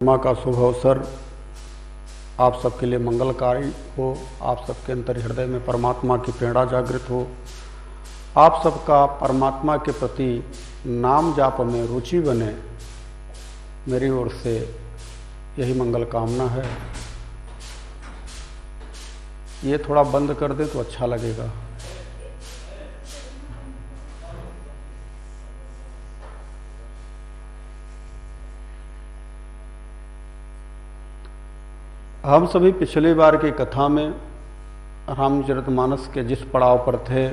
माँ का शुभ अवसर आप सबके लिए मंगलकारी हो। आप सबके अंतर हृदय में परमात्मा की प्रेरणा जागृत हो। आप सबका परमात्मा के प्रति नाम जाप में रुचि बने, मेरी ओर से यही मंगल कामना है। ये थोड़ा बंद कर दें तो अच्छा लगेगा। हम सभी पिछली बार की कथा में रामचरितमानस के जिस पड़ाव पर थे,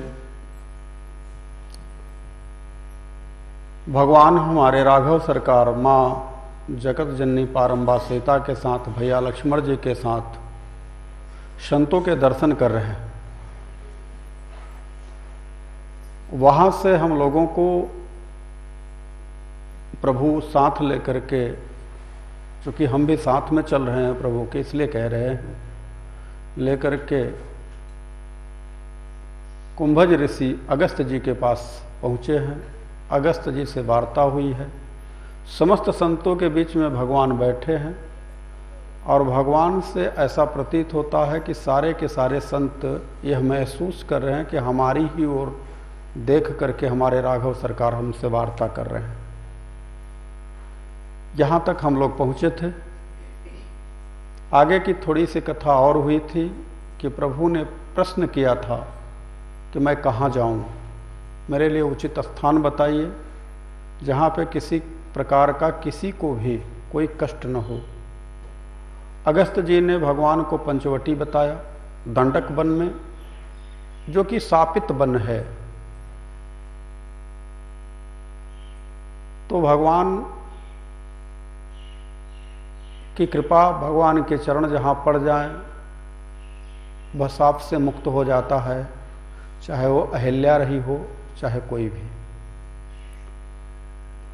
भगवान हमारे राघव सरकार माँ जगत जननी पारंबा सीता के साथ भैया लक्ष्मण जी के साथ संतों के दर्शन कर रहे हैं। वहां से हम लोगों को प्रभु साथ लेकर के, क्योंकि हम भी साथ में चल रहे हैं प्रभु के, इसलिए कह रहे हैं, लेकर के कुंभज ऋषि अगस्त जी के पास पहुँचे हैं। अगस्त जी से वार्ता हुई है। समस्त संतों के बीच में भगवान बैठे हैं और भगवान से ऐसा प्रतीत होता है कि सारे के सारे संत यह महसूस कर रहे हैं कि हमारी ही ओर देख करके हमारे राघव सरकार हमसे वार्ता कर रहे हैं। यहाँ तक हम लोग पहुँचे थे। आगे की थोड़ी सी कथा और हुई थी कि प्रभु ने प्रश्न किया था कि मैं कहाँ जाऊँ, मेरे लिए उचित स्थान बताइए जहाँ पे किसी प्रकार का किसी को भी कोई कष्ट न हो। अगस्त जी ने भगवान को पंचवटी बताया, दंडक वन में, जो कि शापित वन है। तो भगवान की कृपा, भगवान के चरण जहाँ पड़ जाएं, वह शाप से मुक्त हो जाता है, चाहे वो अहिल्या रही हो, चाहे कोई भी।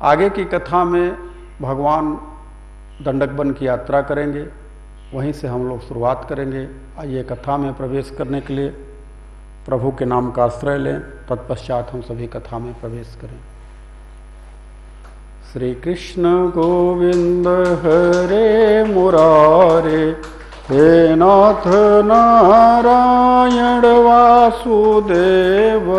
आगे की कथा में भगवान दंडक वन की यात्रा करेंगे, वहीं से हम लोग शुरुआत करेंगे। आइए कथा में प्रवेश करने के लिए प्रभु के नाम का आश्रय लें, तत्पश्चात हम सभी कथा में प्रवेश करें। श्री कृष्ण गोविंद हरे मुरारे, हे नाथ नारायण वासुदेव।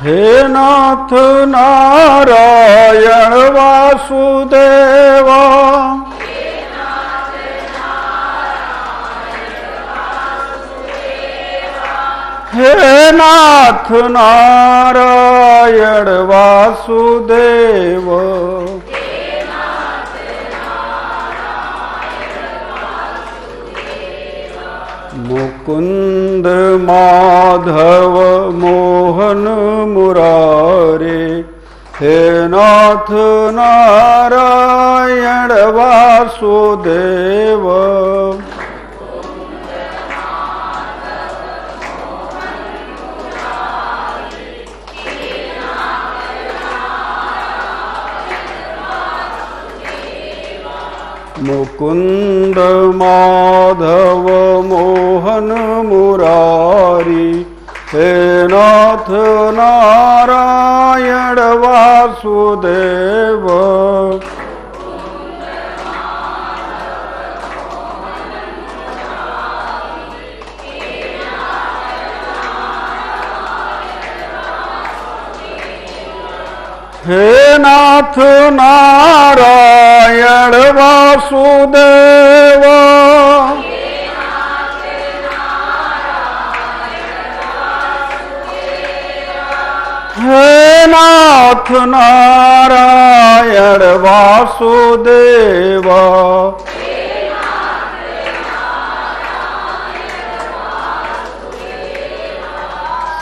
हे नाथ नारायण वासुदेव। हे नाथ नारायण वासुदेव। मुकुंद माधव मोहन मुरारे, हे नाथ नारायण वासुदेव। मुकुंद माधव मोहन मुरारी, हे नाथ नारायण वासुदेव। हे नाथ नारायण वासुदेव। हे नाथ नारायण वासुदेव।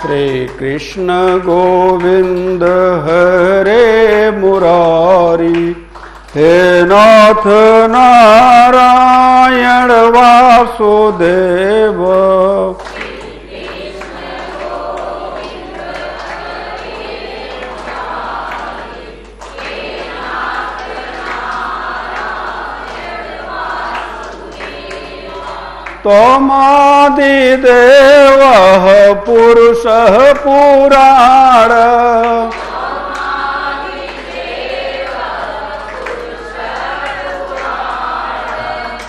श्री कृष्ण गोविंद हरे मुरारी, हे नाथ नारायण वासुदेव। त्वमादिदेवः पुरुषः पुराण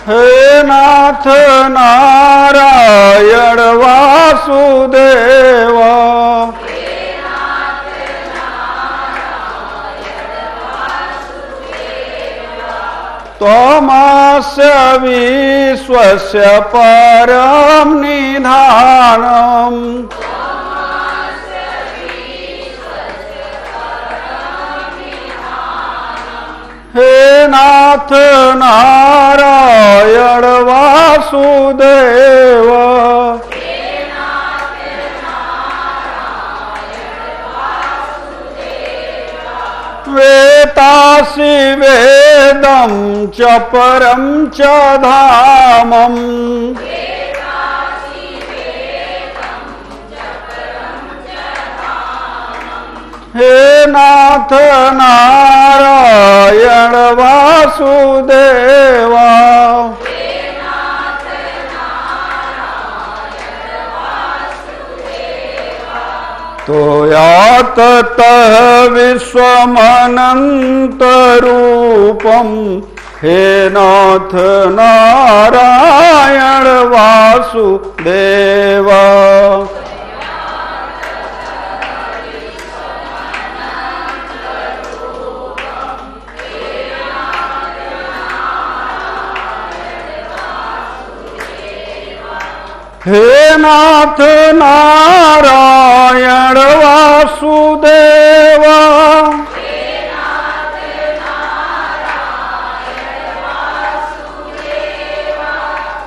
हे नाथ नारायण वासुदेव त्वमस्य विश्वस्य परं निधानम् हे नाथ नारायण वासुदेव वेतासि वेदं च परं च धामम् हे नाथ नारायण वासुदेवा तोया ततः विश्वमनन्तरूपं हे नाथ नारायण वासुदेवा हे नाथ नारायण वासुदेवा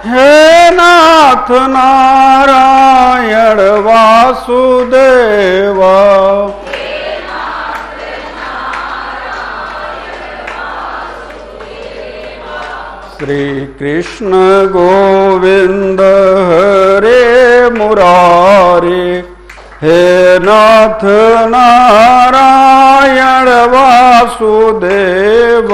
हे नाथ नारायण वासुदेवा श्री कृष्ण गोविंद हरे मुरारे हे नाथ नारायण वासुदेव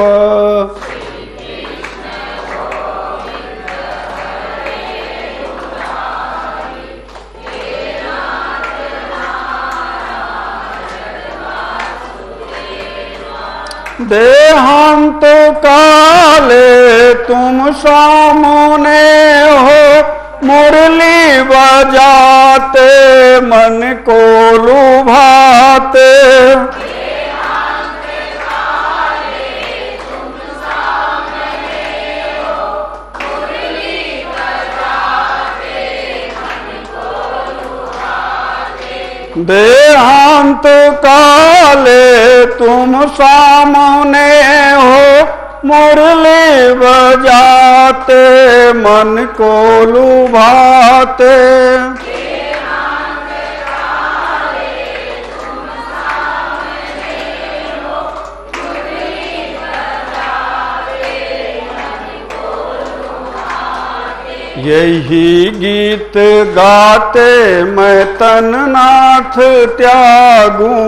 देहांत काले तुम सामने हो मुरली बजाते मन को लुभाते देहांत काले तुम सामने हो मुरली बजाते मन को लुभाते यही गीत गाते मैं तन नाथ त्यागूं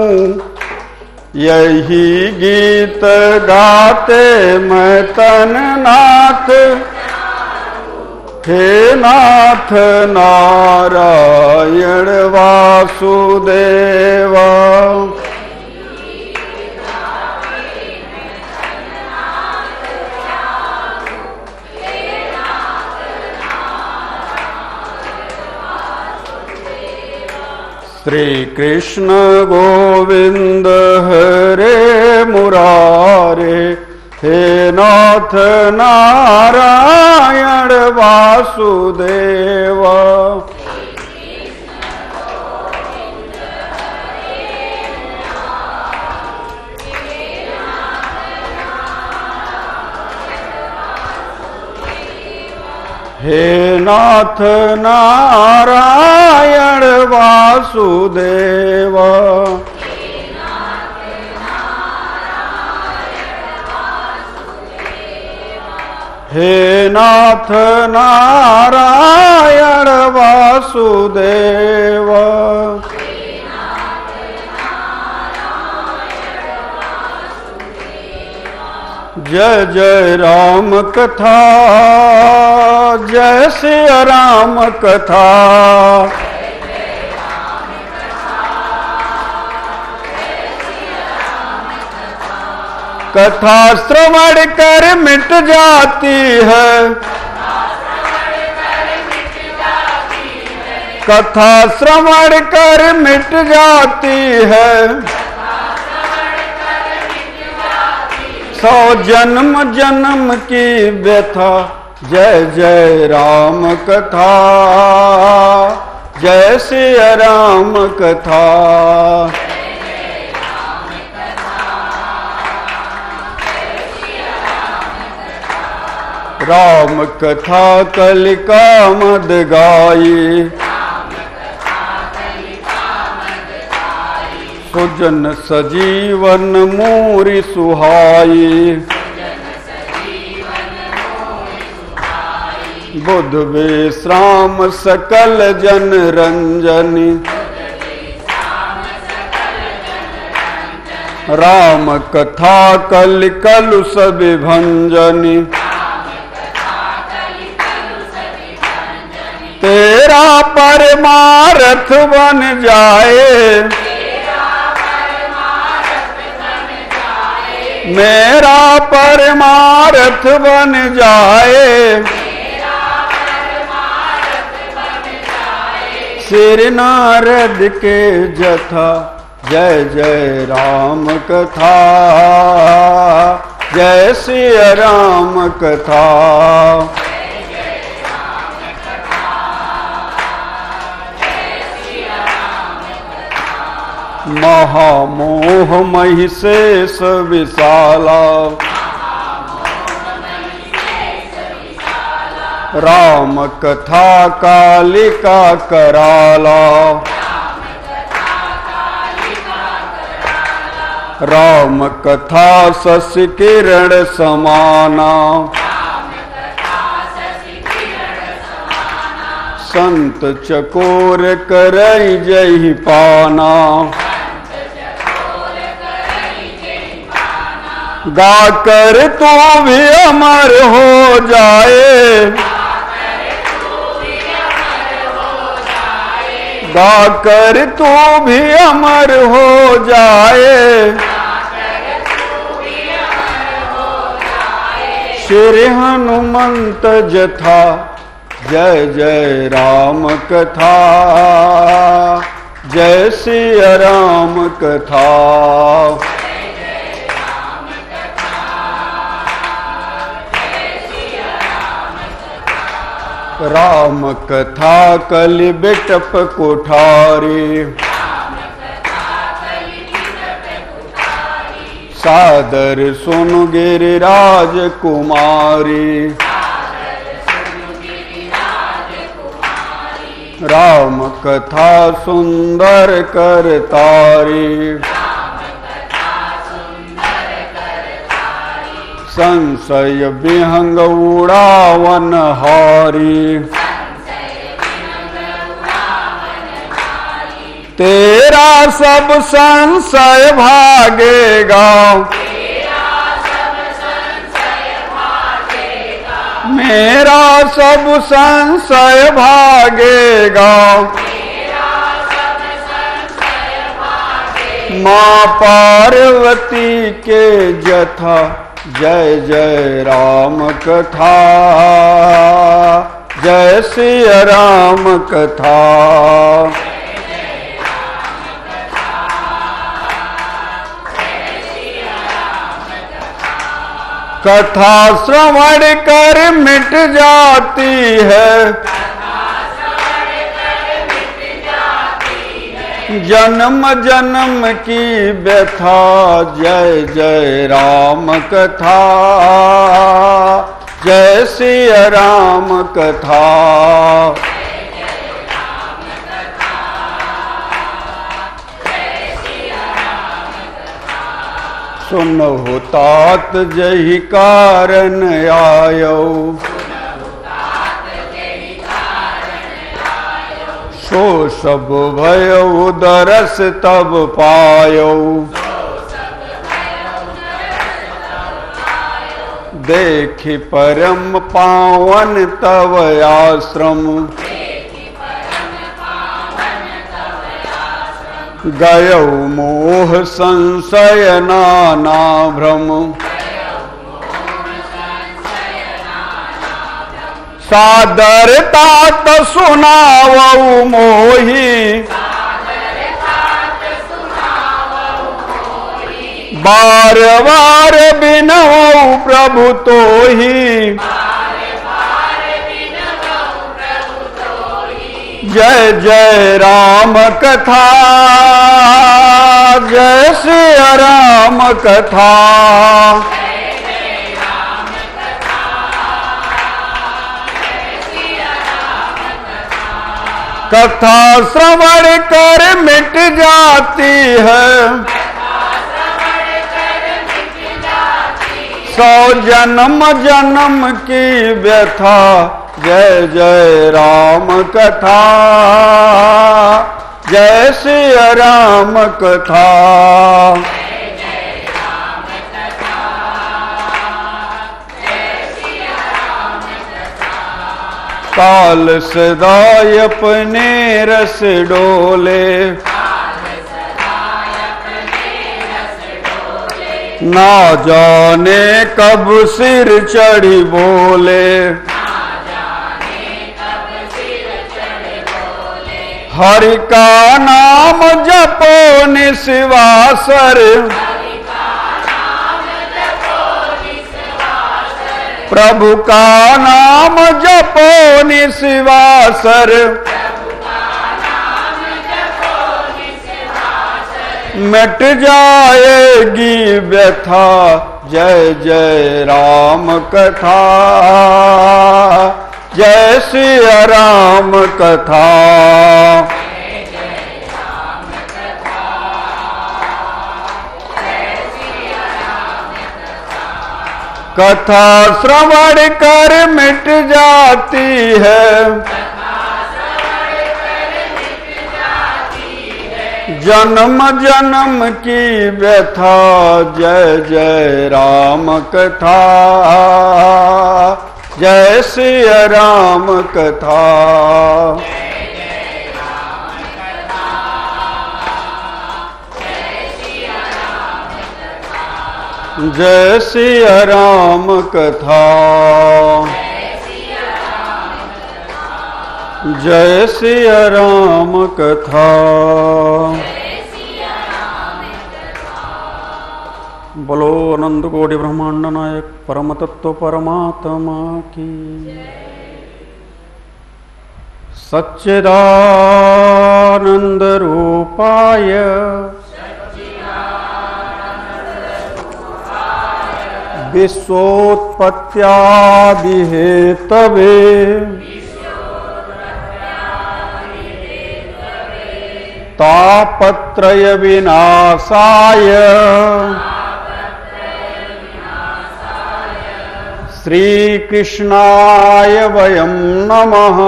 यही गीत गाते मैं तन नाथ हे नाथ नारायण वासुदेवा श्री कृष्ण गोविंद हरे मुरारे हे नाथ नारायण वासुदेव हे नाथ नारायण वासुदेव हे नाथ नारायण वासुदेव जय जय राम कथा, जय सिया राम कथा। कथा श्रवण कर मिट जाती है, कथा श्रवण कर मिट जाती है। 100 जन्म जन्म की व्यथा, जय जय राम कथा, जय सिया राम कथा। राम कथा कलिका मद गाई, सुजन सजीवन मोरी सुहाई। बुध विश्राम सकल जन रंजनी, राम कथा कल कलुष विभंजनी। तेरा परमार्थ बन जाए, मेरा परमार्थ बन जाए। सिर नारद के जथा, जय जय राम कथा, जय सिया राम कथा। महामोह महिषेष विशाला, राम कथा कालिका कराला। राम कथा शशि किरण समाना, संत चकोर करई जय पाना। गाकर तू भी अमर हो जाए, गाकर तू भी अमर हो जाए। श्री हनुमंत जथा, जय जय राम कथा, जय सिया राम कथा। राम कथा कलि बिटप कोठारी, सादर सुन गिरिराज कुमारी। राम कथा सुंदर करतारी, संशय विहंग उड़ावन हारी। तेरा सब संशय भागेगा, मेरा सब संशय भागेगा। माँ पार्वती के जथा, जय जय राम कथा, जय सिया राम कथा। कथा श्रवण कर मिट जाती है, जन्म जन्म की व्यथा, जय जय राम कथा, जय सिया राम कथा। सुनो तात जही कारण आयो, सो सब भयो दरस तब पायो। देखि परम पावन तव आश्रम, गयौ मोह संशय नाना भ्रम, सादरता त सुनावौ मोहि, बार बार बिनवौ प्रभु तोहि, जय जय राम कथा, जय श्री राम कथा, कथा श्रवण कर मिट जाती है, सौ जन्म जन्म की व्यथा, जय जय राम कथा, जय श्री राम कथा, काल सदा अपने रस डोले, ना जाने कब सिर चढ़ी बोले, हरि का नाम जपो निस्वासर, प्रभु का नाम जपो निस्वासर, मिट जाएगी व्यथा, जय जय राम कथा, जय श्री राम कथा, कथा श्रवण कर मिट जाती है, जन्म जन्म की व्यथा, जय जय राम कथा, जय श्री राम कथा, जय श्री राम कथा, जय श्री राम कथा, बोलो अनंत कोटि ब्रह्मांड नायक परम तत्व परमात्मा की, सच्चिदानंद रूपाय विश्वोत्पत्त्यादि हेतवे तापत्रय विनाशाय श्री कृष्णाय वयं नमः,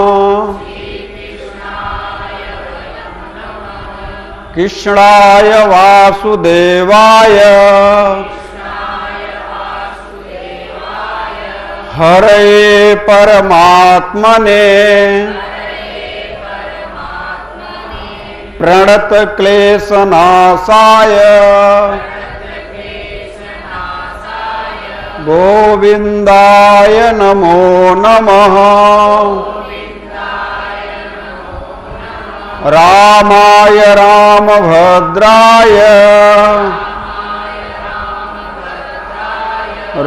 कृष्णाय वासुदेवाय हरे परमात्मने प्रणत क्लेशनाशाय गोविंदाय नमो नमः, रामाय रामभद्राय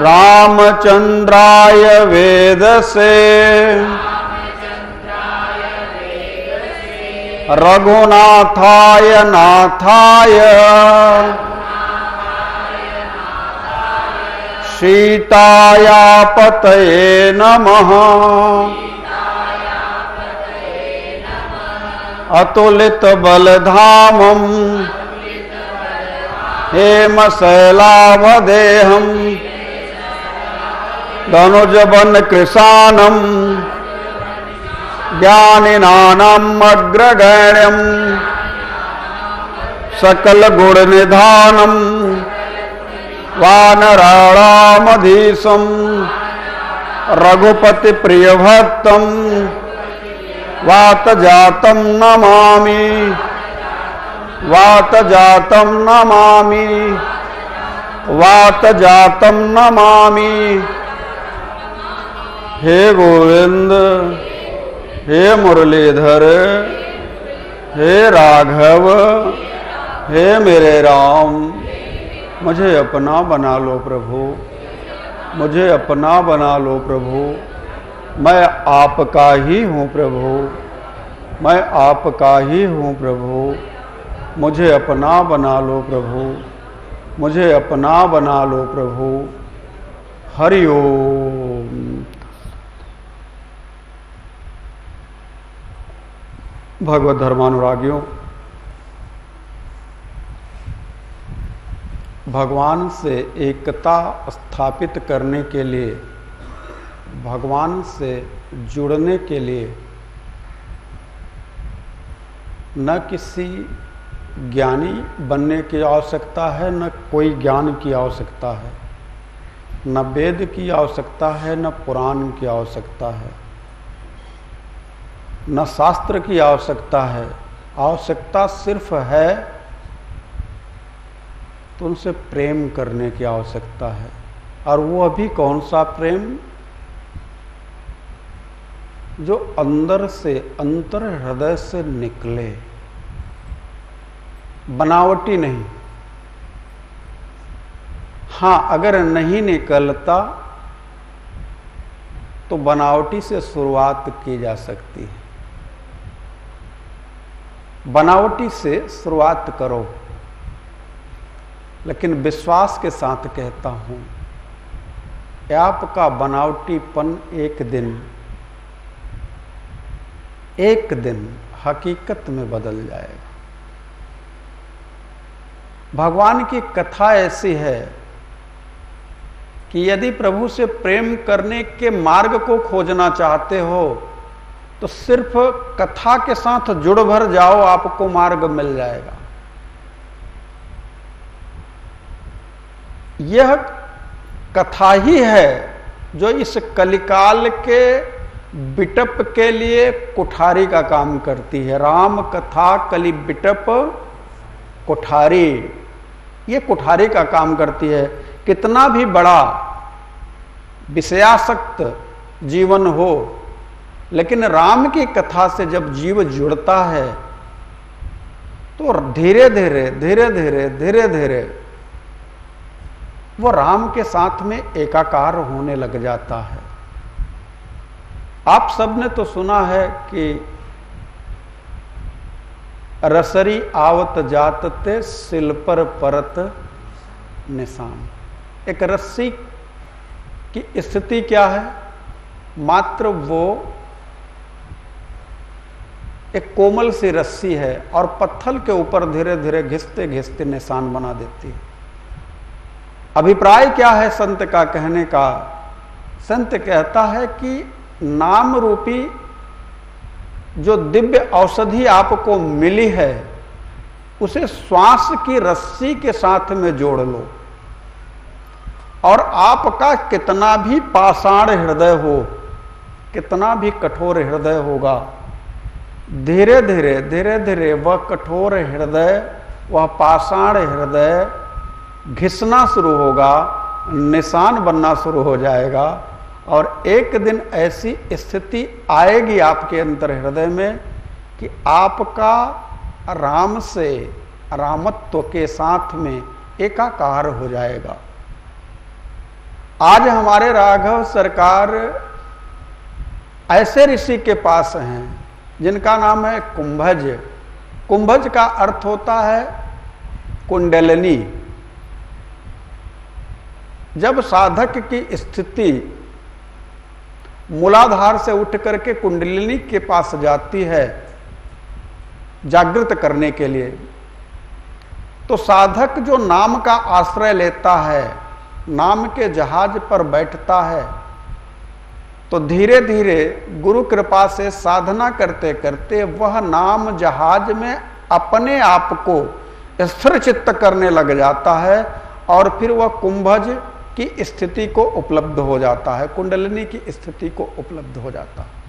रामचंद्राय वेदसे रघुनाथाय नाथाय सीताया पतये नमः, अतुलित बलधामं हेमशैलावदेहं धनुजवन कृशानं ज्ञानिनानाम् अग्रगण्यं सकल गुण निधानम् वानराणामधीशं रघुपति प्रियभक्तं वातजातं नमामि वातजातं नमामि वातजातं नमामि। हे गोविंद हे मुरलीधर हे राघव हे मेरे राम, मुझे अपना बना लो प्रभु, मुझे अपना बना लो प्रभु। मैं आपका ही हूँ प्रभु, मैं आपका ही हूँ प्रभु। मुझे अपना बना लो प्रभु, मुझे अपना बना लो प्रभु। हरि ओम। भगवत धर्मानुरागियों, भगवान से एकता स्थापित करने के लिए, भगवान से जुड़ने के लिए न किसी ज्ञानी बनने की आवश्यकता है, न कोई ज्ञान की आवश्यकता है, न वेद की आवश्यकता है, न पुराण की आवश्यकता है, न शास्त्र की आवश्यकता है। आवश्यकता सिर्फ है तो उनसे प्रेम करने की आवश्यकता है। और वो अभी कौन सा प्रेम? जो अंदर से, अंतर हृदय से निकले, बनावटी नहीं। हाँ, अगर नहीं निकलता तो बनावटी से शुरुआत की जा सकती है। बनावटी से शुरुआत करो, लेकिन विश्वास के साथ कहता हूं, आपका बनावटीपन एक दिन हकीकत में बदल जाएगा। भगवान की कथा ऐसी है कि यदि प्रभु से प्रेम करने के मार्ग को खोजना चाहते हो तो सिर्फ कथा के साथ जुड़ भर जाओ, आपको मार्ग मिल जाएगा। यह कथा ही है जो इस कलिकाल के बिटप के लिए कुठारी का काम करती है। राम कथा कलि बिटप कुठारी, ये कुठारी का काम करती है। कितना भी बड़ा विषयासक्त जीवन हो, लेकिन राम की कथा से जब जीव जुड़ता है तो धीरे धीरे धीरे धीरे धीरे धीरे वो राम के साथ में एकाकार होने लग जाता है। आप सबने तो सुना है कि रसरी आवत जात ते सिल पर परत निशान। एक रस्सी की स्थिति क्या है? मात्र वो एक कोमल सी रस्सी है और पत्थर के ऊपर धीरे धीरे घिसते घिसते निशान बना देती है। अभिप्राय क्या है संत का कहने का? संत कहता है कि नाम रूपी जो दिव्य औषधि आपको मिली है उसे श्वास की रस्सी के साथ में जोड़ लो, और आपका कितना भी पाषाण हृदय हो, कितना भी कठोर हृदय होगा, धीरे धीरे धीरे धीरे वह कठोर हृदय, वह पाषाण हृदय घिसना शुरू होगा, निशान बनना शुरू हो जाएगा। और एक दिन ऐसी स्थिति आएगी आपके अंतर हृदय में कि आपका राम से, रामत्व के साथ में एकाकार हो जाएगा। आज हमारे राघव सरकार ऐसे ऋषि के पास हैं जिनका नाम है कुंभज। कुंभज का अर्थ होता है कुंडलिनी। जब साधक की स्थिति मूलाधार से उठ करके कुंडलिनी के पास जाती है जागृत करने के लिए, तो साधक जो नाम का आश्रय लेता है, नाम के जहाज पर बैठता है, तो धीरे धीरे गुरु कृपा से साधना करते करते वह नाम जहाज में अपने आप को स्थिर चित्त करने लग जाता है और फिर वह कुंभज की स्थिति को उपलब्ध हो जाता है, कुंडलिनी की स्थिति को उपलब्ध हो जाता है।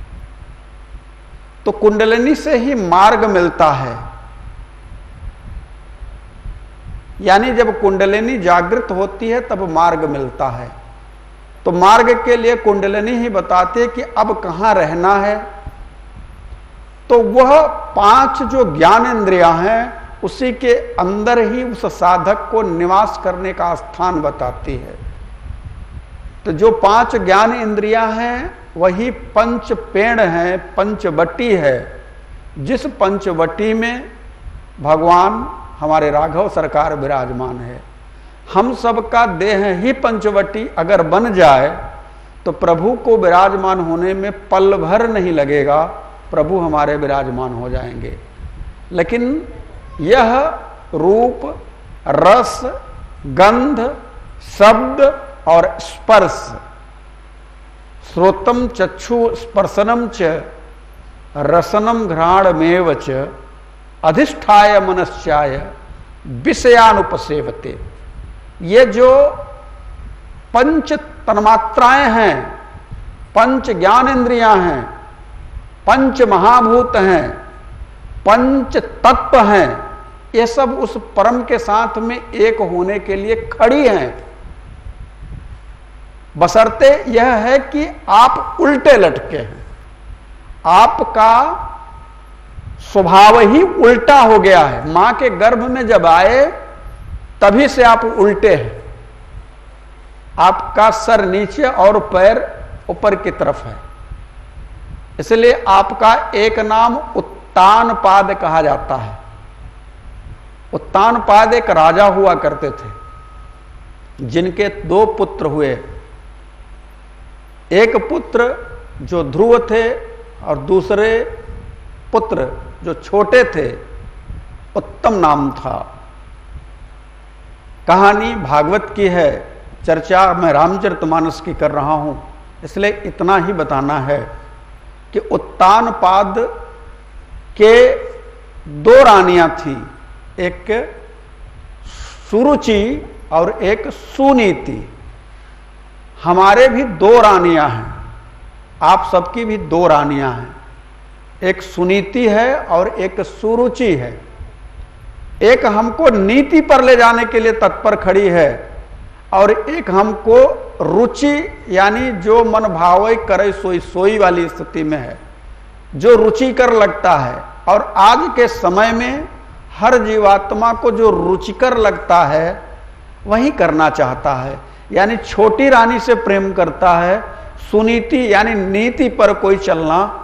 तो कुंडलिनी से ही मार्ग मिलता है, यानी जब कुंडलिनी जागृत होती है तब मार्ग मिलता है। तो मार्ग के लिए कुंडलिनी ही बताती है कि अब कहां रहना है। तो वह 5 जो ज्ञान इंद्रियां हैं उसी के अंदर ही उस साधक को निवास करने का स्थान बताती है। तो जो 5 ज्ञान इंद्रियां हैं वही पंच पेड़ हैं, पंचवटी है। जिस पंचवटी में भगवान हमारे राघव सरकार विराजमान है। हम सबका देह ही पंचवटी अगर बन जाए तो प्रभु को विराजमान होने में पल भर नहीं लगेगा, प्रभु हमारे विराजमान हो जाएंगे। लेकिन यह रूप, रस, गंध, शब्द और स्पर्श, श्रोतम चक्षु स्पर्शनम च रसनम घ्राणमेव च अधिष्ठाय मनश्चाय विषयानुपसेवते, ये जो पंच तन्मात्राएं हैं, पंच ज्ञान इंद्रियां हैं, पंच महाभूत हैं, पंच तत्व हैं, ये सब उस परम के साथ में एक होने के लिए खड़ी हैं। बशर्ते यह है कि आप उल्टे लटके हैं, आपका स्वभाव ही उल्टा हो गया है। मां के गर्भ में जब आए तभी से आप उल्टे हैं, आपका सर नीचे और पैर ऊपर की तरफ है। इसलिए आपका एक नाम उत्तानपाद कहा जाता है। उत्तानपाद एक राजा हुआ करते थे जिनके 2 पुत्र हुए। एक पुत्र जो ध्रुव थे और दूसरे पुत्र जो छोटे थे उत्तम नाम था। कहानी भागवत की है, चर्चा मैं रामचरितमानस की कर रहा हूं, इसलिए इतना ही बताना है कि उत्तानपाद के 2 रानियां थी, एक सुरुचि और एक सुनीति। हमारे भी 2 रानियां हैं, आप सबकी भी 2 रानियां हैं। एक सुनीति है और एक सुरुचि है। एक हमको नीति पर ले जाने के लिए तत्पर खड़ी है और एक हमको रुचि यानी जो मन भावे करे सोई सोई वाली स्थिति में है, जो रुचिकर लगता है। और आज के समय में हर जीवात्मा को जो रुचिकर लगता है वही करना चाहता है, यानी छोटी रानी से प्रेम करता है, सुनीति यानी नीति पर कोई चलना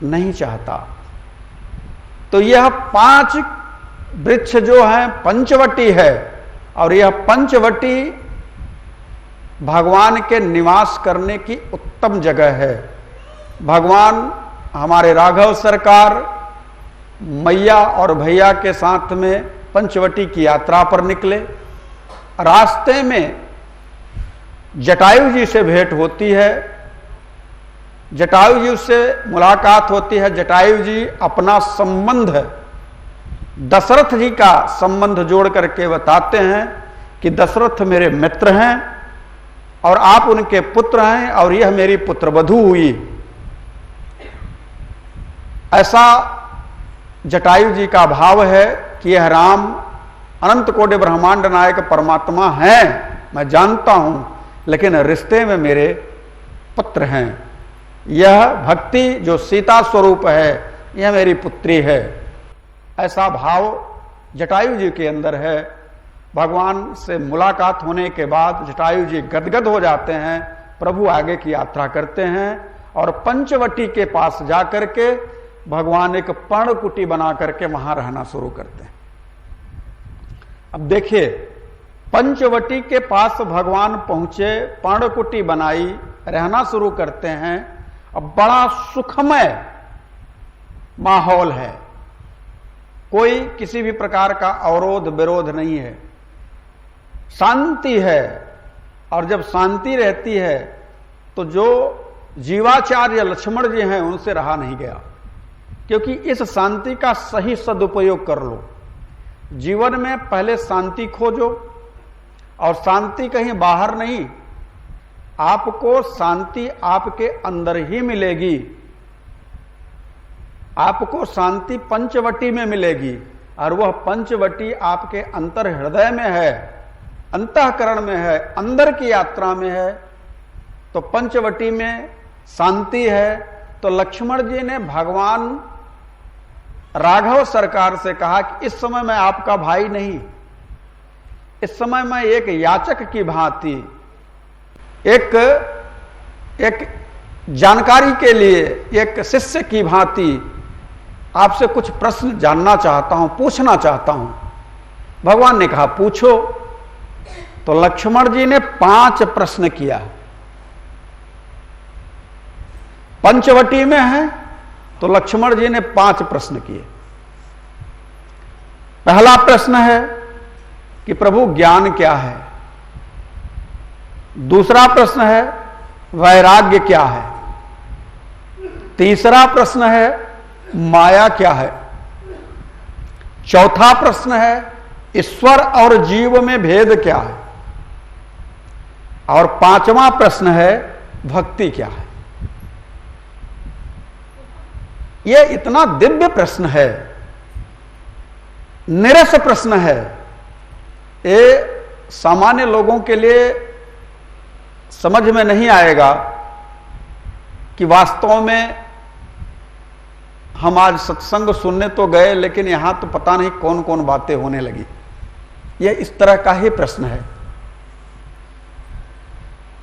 नहीं चाहता। तो यह 5 वृक्ष जो है पंचवटी है और यह पंचवटी भगवान के निवास करने की उत्तम जगह है। भगवान हमारे राघव सरकार मैया और भैया के साथ में पंचवटी की यात्रा पर निकले। रास्ते में जटायु जी से भेंट होती है, जटायु जी से मुलाकात होती है। जटायु जी अपना संबंध दशरथ जी का संबंध जोड़ करके बताते हैं कि दशरथ मेरे मित्र हैं और आप उनके पुत्र हैं और यह मेरी पुत्रवधू हुई। ऐसा जटायु जी का भाव है कि यह राम अनंत कोटि ब्रह्मांड नायक परमात्मा हैं, मैं जानता हूं, लेकिन रिश्ते में मेरे पुत्र हैं। यह भक्ति जो सीता स्वरूप है, यह मेरी पुत्री है। ऐसा भाव जटायु जी के अंदर है। भगवान से मुलाकात होने के बाद जटायु जी गदगद हो जाते हैं, प्रभु आगे की यात्रा करते हैं और पंचवटी के पास जाकर के भगवान एक पर्णकुटी बना करके वहां रहना शुरू करते हैं। अब देखिए, पंचवटी के पास भगवान पहुंचे, पर्णकुटी बनाई, रहना शुरू करते हैं। अब बड़ा सुखमय माहौल है, कोई किसी भी प्रकार का अवरोध विरोध नहीं है, शांति है। और जब शांति रहती है तो जो जीवाचार्य लक्ष्मण जी हैं उनसे रहा नहीं गया, क्योंकि इस शांति का सही सदुपयोग कर लो। जीवन में पहले शांति खोजो और शांति कहीं बाहर नहीं, आपको शांति आपके अंदर ही मिलेगी। आपको शांति पंचवटी में मिलेगी, और वह पंचवटी आपके अंतर हृदय में है, अंतःकरण में है, अंदर की यात्रा में है। तो पंचवटी में शांति है। तो लक्ष्मण जी ने भगवान राघव सरकार से कहा कि इस समय मैं आपका भाई नहीं, इस समय मैं एक याचक की भांति, एक जानकारी के लिए एक शिष्य की भांति आपसे कुछ प्रश्न जानना चाहता हूं, पूछना चाहता हूं। भगवान ने कहा पूछो। तो लक्ष्मण जी ने 5 प्रश्न किया। पंचवटी में है तो लक्ष्मण जी ने 5 प्रश्न किए। पहला प्रश्न है कि प्रभु ज्ञान क्या है। दूसरा प्रश्न है वैराग्य क्या है। तीसरा प्रश्न है माया क्या है। चौथा प्रश्न है ईश्वर और जीव में भेद क्या है। और 5वां प्रश्न है भक्ति क्या है। यह इतना दिव्य प्रश्न है, निरस प्रश्न है। ये सामान्य लोगों के लिए समझ में नहीं आएगा कि वास्तव में हम आज सत्संग सुनने तो गए, लेकिन यहां तो पता नहीं कौन कौन बातें होने लगी। यह इस तरह का ही प्रश्न है।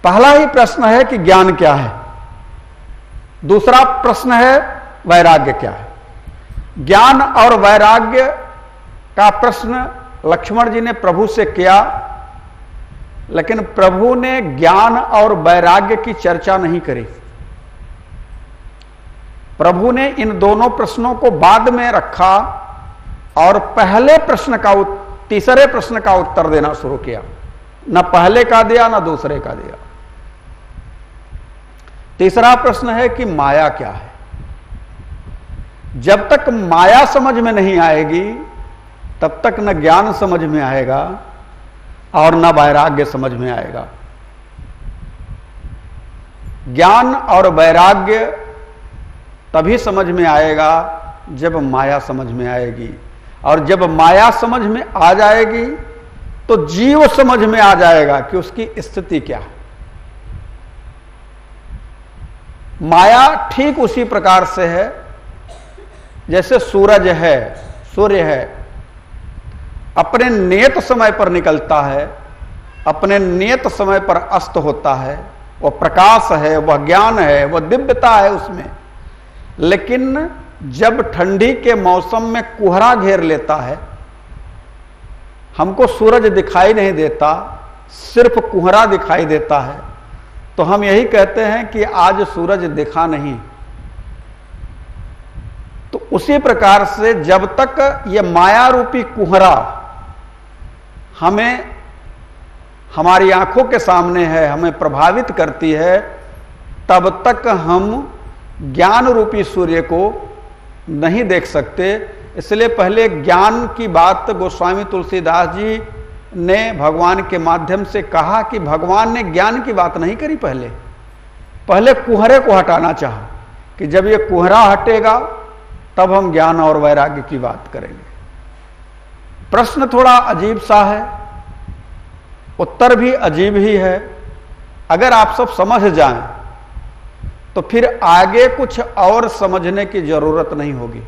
पहला ही प्रश्न है कि ज्ञान क्या है। दूसरा प्रश्न है वैराग्य क्या है। ज्ञान और वैराग्य का प्रश्न लक्ष्मण जी ने प्रभु से किया, लेकिन प्रभु ने ज्ञान और वैराग्य की चर्चा नहीं करी। प्रभु ने इन दोनों प्रश्नों को बाद में रखा और पहले प्रश्न का तीसरे प्रश्न का उत्तर देना शुरू किया। न पहले का दिया न दूसरे का दिया। तीसरा प्रश्न है कि माया क्या है। जब तक माया समझ में नहीं आएगी तब तक न ज्ञान समझ में आएगा और न वैराग्य समझ में आएगा। ज्ञान और वैराग्य तभी समझ में आएगा जब माया समझ में आएगी, और जब माया समझ में आ जाएगी तो जीव समझ में आ जाएगा कि उसकी स्थिति क्या है। माया ठीक उसी प्रकार से है जैसे सूरज है, सूर्य है, अपने नियत समय पर निकलता है, अपने नियत समय पर अस्त होता है। वह प्रकाश है, वह ज्ञान है, वह दिव्यता है उसमें। लेकिन जब ठंडी के मौसम में कोहरा घेर लेता है, हमको सूरज दिखाई नहीं देता, सिर्फ कोहरा दिखाई देता है, तो हम यही कहते हैं कि आज सूरज दिखा नहीं। तो उसी प्रकार से जब तक यह माया रूपी कोहरा हमें हमारी आंखों के सामने है, हमें प्रभावित करती है, तब तक हम ज्ञान रूपी सूर्य को नहीं देख सकते। इसलिए पहले ज्ञान की बात गोस्वामी तुलसीदास जी ने भगवान के माध्यम से कहा कि भगवान ने ज्ञान की बात नहीं करी। पहले कुहरे को हटाना चाहा कि जब ये कुहरा हटेगा तब हम ज्ञान और वैराग्य की बात करेंगे। प्रश्न थोड़ा अजीब सा है, उत्तर भी अजीब ही है। अगर आप सब समझ जाएं तो फिर आगे कुछ और समझने की जरूरत नहीं होगी।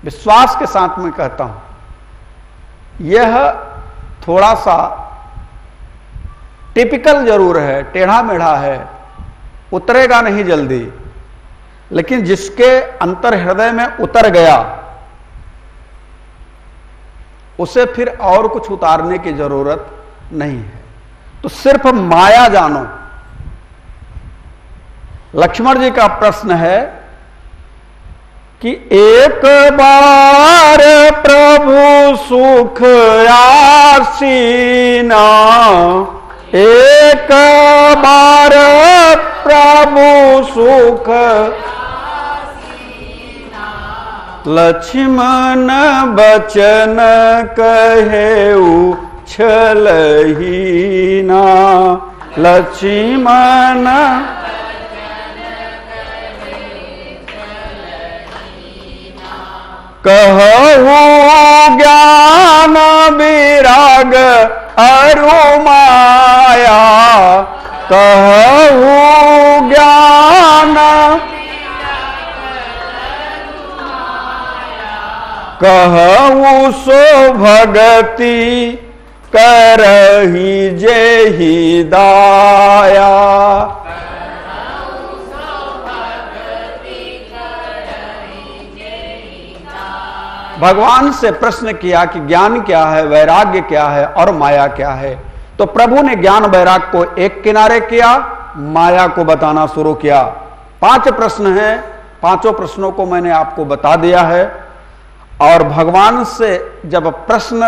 विश्वास के साथ मैं कहता हूं, यह थोड़ा सा टिपिकल जरूर है, टेढ़ा मेढ़ा है, उतरेगा नहीं जल्दी, लेकिन जिसके अंतर हृदय में उतर गया उसे फिर और कुछ उतारने की जरूरत नहीं है। तो सिर्फ माया जानो। लक्ष्मण जी का प्रश्न है कि एक बार प्रभु सुख आसीना, एक बार प्रभु सुख लक्ष्मण बचन कहेऊ छलहीना लक्ष्मण कहू ज्ञान विराग अरु माया कहू ज्ञान कहू सो भगति करही जेहि दाया भगवान से प्रश्न किया कि ज्ञान क्या है, वैराग्य क्या है और माया क्या है। तो प्रभु ने ज्ञान वैराग्य को एक किनारे किया, माया को बताना शुरू किया। 5 प्रश्न हैं, 5 प्रश्नों को मैंने आपको बता दिया है। और भगवान से जब प्रश्न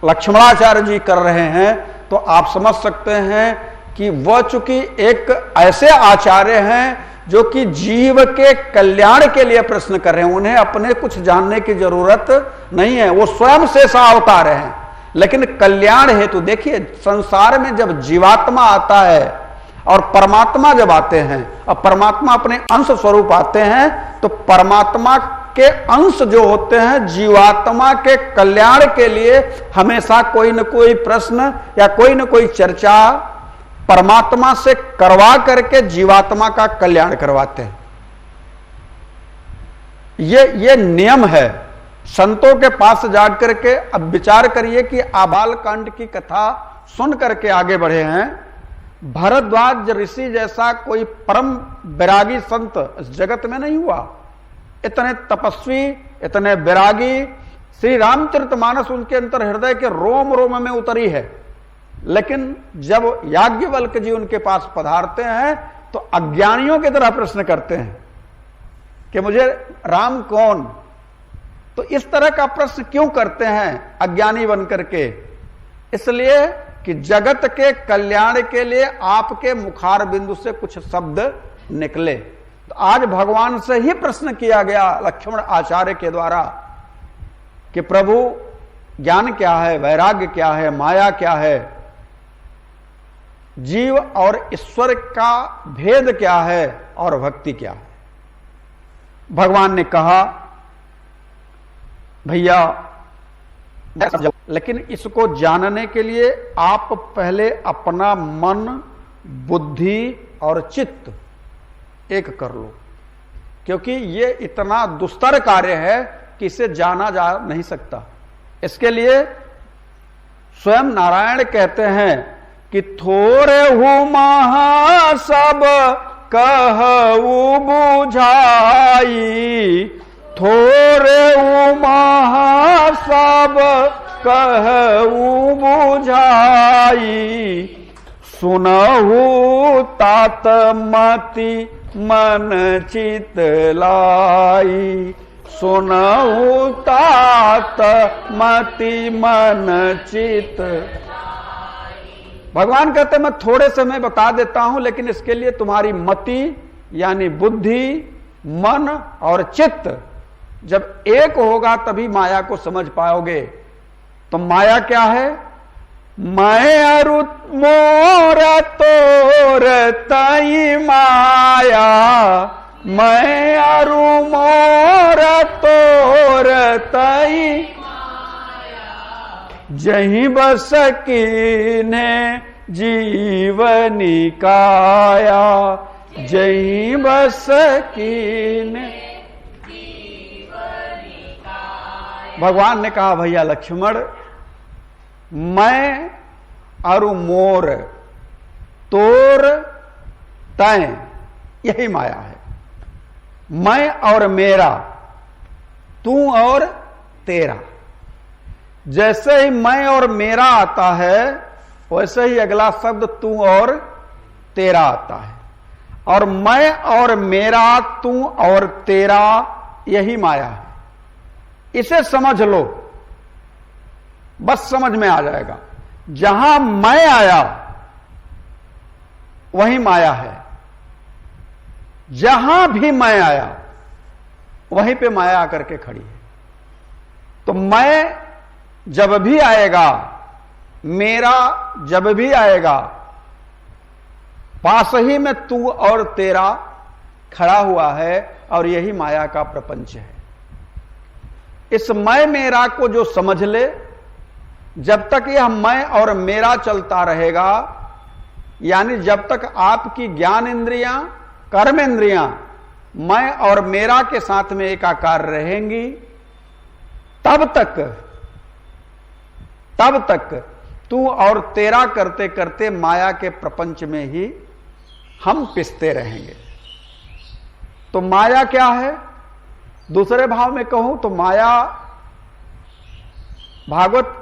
लक्ष्मणाचार्य जी कर रहे हैं तो आप समझ सकते हैं कि वह चूंकि एक ऐसे आचार्य हैं जो कि जीव के कल्याण के लिए प्रश्न कर रहे हैं, उन्हें अपने कुछ जानने की जरूरत नहीं है, वो स्वयं से अवतार हैं, लेकिन कल्याण हेतु। देखिए, संसार में जब जीवात्मा आता है और परमात्मा जब आते हैं और परमात्मा अपने अंश स्वरूप आते हैं, तो परमात्मा के अंश जो होते हैं जीवात्मा के कल्याण के लिए हमेशा कोई न कोई प्रश्न या कोई न कोई चर्चा परमात्मा से करवा करके जीवात्मा का कल्याण करवाते हैं। ये नियम है। संतों के पास जाकर के अब विचार करिए कि आबाल कांड की कथा सुन करके आगे बढ़े हैं। भरद्वाज ऋषि जैसा कोई परम वैरागी संत इस जगत में नहीं हुआ। इतने तपस्वी, इतने वैरागी, श्री रामचरितमानस उनके अंतर हृदय के रोम रोम में उतरी है। लेकिन जब याज्ञवल्क्य जी उनके पास पधारते हैं तो अज्ञानियों की तरह प्रश्न करते हैं कि मुझे राम कौन। तो इस तरह का प्रश्न क्यों करते हैं अज्ञानी बन करके? इसलिए कि जगत के कल्याण के लिए आपके मुखार बिंदु से कुछ शब्द निकले। तो आज भगवान से ही प्रश्न किया गया लक्ष्मण आचार्य के द्वारा कि प्रभु ज्ञान क्या है, वैराग्य क्या है, माया क्या है, जीव और ईश्वर का भेद क्या है और भक्ति क्या है। भगवान ने कहा भैया, लेकिन इसको जानने के लिए आप पहले अपना मन, बुद्धि और चित्त एक कर लो, क्योंकि ये इतना दुस्तर कार्य है कि इसे जाना जा नहीं सकता। इसके लिए स्वयं नारायण कहते हैं कि थोरे हूं महा सब कहू बुझाई, थोरे हूं महा सब कहू बुझाई, सुनहु तात मति मन चित लाई, सुनहु तात मति मन चित। भगवान कहते मैं थोड़े समय बता देता हूं, लेकिन इसके लिए तुम्हारी मति यानी बुद्धि, मन और चित्त जब एक होगा तभी माया को समझ पाओगे। तो माया क्या है? मैं अरु मोर तोर तई माया, मैं अरु मोर तोर तई जहीं बस कीने जीवनी काया, जहीं बस कीने। भगवान ने कहा भैया लक्ष्मण, मैं और मोर तोर तय यही माया है। मैं और मेरा, तू और तेरा। जैसे ही मैं और मेरा आता है वैसे ही अगला शब्द तू और तेरा आता है। और मैं और मेरा, तू और तेरा यही माया है। इसे समझ लो, बस समझ में आ जाएगा। जहां मैं आया वही माया है, जहां भी मैं आया वहीं पे माया आकर के खड़ी है। तो मैं जब भी आएगा मेरा जब भी आएगा पास ही में तू और तेरा खड़ा हुआ है, और यही माया का प्रपंच है। इस मैं मेरा को जो समझ ले, जब तक यह मैं और मेरा चलता रहेगा, यानी जब तक आपकी ज्ञान इंद्रियां, कर्म इंद्रियां मैं और मेरा के साथ में एकाकार रहेंगी, तब तक तू और तेरा करते करते माया के प्रपंच में ही हम पिसते रहेंगे। तो माया क्या है? दूसरे भाव में कहूं तो माया, भागवत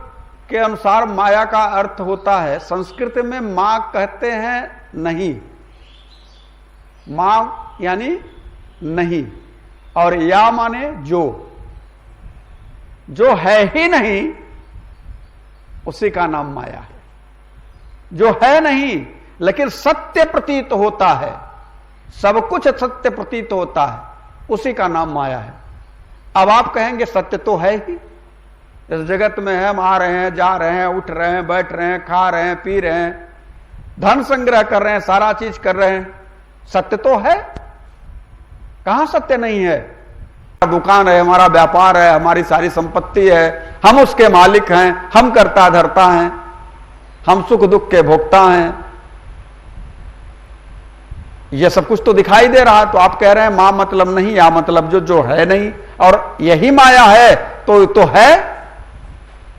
के अनुसार माया का अर्थ होता है, संस्कृत में मां कहते हैं नहीं, मां यानी नहीं, और या माने जो है ही नहीं उसी का नाम माया है। जो है नहीं लेकिन सत्य प्रतीत होता है, सब कुछ सत्य प्रतीत होता है, उसी का नाम माया है। अब आप कहेंगे सत्य तो है ही, इस जगत में है, हम आ रहे हैं, जा रहे हैं, उठ रहे हैं, बैठ रहे हैं, खा रहे हैं, पी रहे हैं, धन संग्रह कर रहे हैं, सारा चीज कर रहे हैं, सत्य तो है। कहां सत्य नहीं है? दुकान है, हमारा व्यापार है, हमारी सारी संपत्ति है, हम उसके मालिक हैं, हम करता धरता हैं, हम सुख दुख के भोक्ता हैं, यह सब कुछ तो दिखाई दे रहा है। तो आप कह रहे हैं मां मतलब नहीं, या मतलब जो है नहीं, और यही माया है तो है।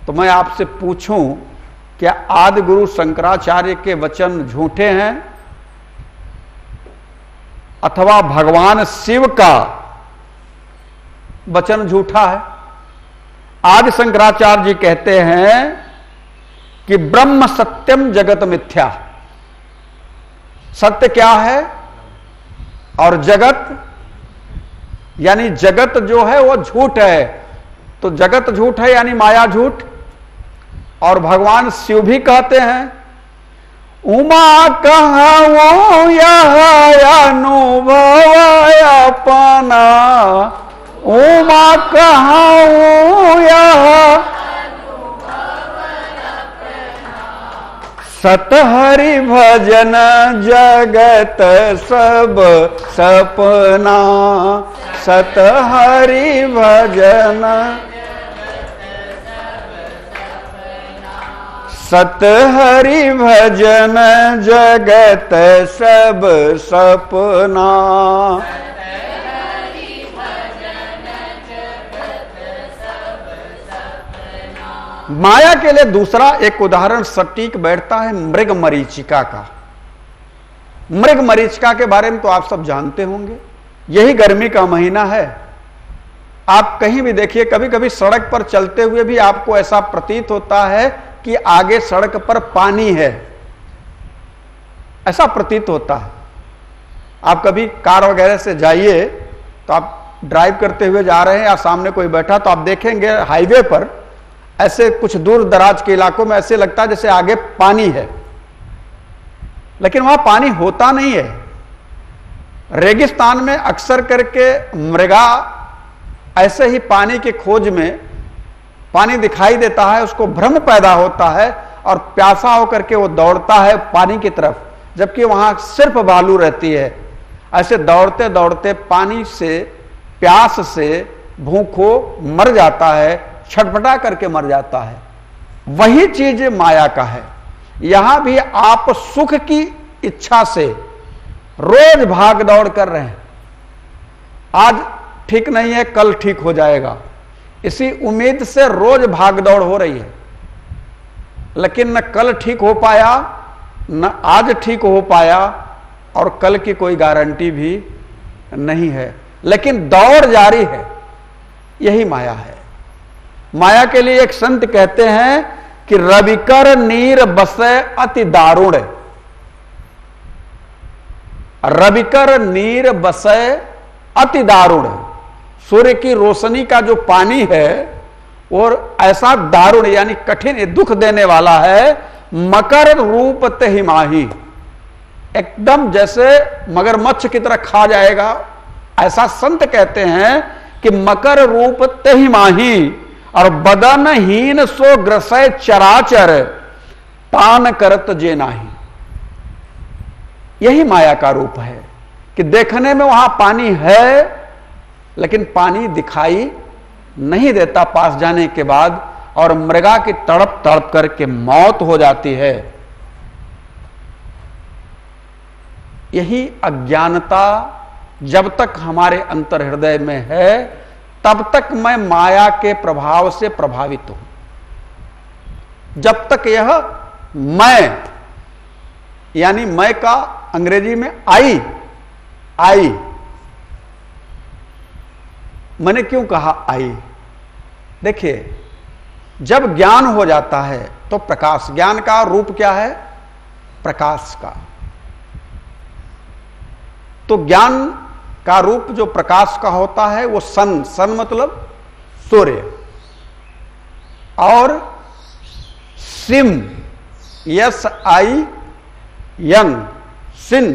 तो मैं आपसे पूछूं, क्या आदि गुरु शंकराचार्य के वचन झूठे हैं अथवा भगवान शिव का वचन झूठा है? आदि शंकराचार्य जी कहते हैं कि ब्रह्म सत्यम जगत मिथ्या। सत्य क्या है और जगत, यानी जगत जो है वो झूठ है। तो जगत झूठ है यानी माया झूठ। और भगवान शिव भी कहते हैं, उमा कहूं यह अनुभव अपना, उमा कहूं यह सतहरि भजन जगत सब सपना, सतहरि भजन सतहरि भजन जगत सब सपना। माया के लिए दूसरा एक उदाहरण सटीक बैठता है मृग मरीचिका का। मृग मरीचिका के बारे में तो आप सब जानते होंगे। यही गर्मी का महीना है, आप कहीं भी देखिए, कभी कभी सड़क पर चलते हुए भी आपको ऐसा प्रतीत होता है कि आगे सड़क पर पानी है, ऐसा प्रतीत होता है। आप कभी कार वगैरह से जाइए तो आप ड्राइव करते हुए जा रहे हैं या सामने कोई बैठा, तो आप देखेंगे हाईवे पर ऐसे कुछ दूर दराज के इलाकों में ऐसे लगता है जैसे आगे पानी है, लेकिन वहां पानी होता नहीं है। रेगिस्तान में अक्सर करके मृगा ऐसे ही पानी की खोज में, पानी दिखाई देता है, उसको भ्रम पैदा होता है और प्यासा होकर के वो दौड़ता है पानी की तरफ, जबकि वहां सिर्फ बालू रहती है। ऐसे दौड़ते दौड़ते पानी से, प्यास से भूखो मर जाता है, छटपटा करके मर जाता है। वही चीज माया का है। यहां भी आप सुख की इच्छा से रोज भाग दौड़ कर रहे हैं, आज ठीक नहीं है कल ठीक हो जाएगा, इसी उम्मीद से रोज भाग दौड़ हो रही है, लेकिन न कल ठीक हो पाया न आज ठीक हो पाया, और कल की कोई गारंटी भी नहीं है, लेकिन दौड़ जारी है। यही माया है। माया के लिए एक संत कहते हैं कि रविकर नीर बसे अति दारुण, रविकर नीर बसे अति दारुण। सूर्य की रोशनी का जो पानी है और ऐसा दारुण यानी कठिन, दुख देने वाला है। मकर रूप तहिमाही, एकदम जैसे मगरमच्छ की तरह खा जाएगा, ऐसा संत कहते हैं कि मकर रूप तहिमाही। और बदन हीन सो ग्रसय चराचर, पान करत जे नाही। यही माया का रूप है कि देखने में वहां पानी है, लेकिन पानी दिखाई नहीं देता पास जाने के बाद, और मृगा की तड़प तड़प करके मौत हो जाती है। यही अज्ञानता जब तक हमारे अंतर हृदय में है, तब तक मैं माया के प्रभाव से प्रभावित हूं। जब तक यह मैं, यानी मैं का अंग्रेजी में आई, मैंने क्यों कहा आई? देखिए, जब ज्ञान हो जाता है तो प्रकाश, ज्ञान का रूप क्या है? प्रकाश का। तो ज्ञान का रूप जो प्रकाश का होता है वो सन मतलब सूर्य, और सिम, SIN, सिन,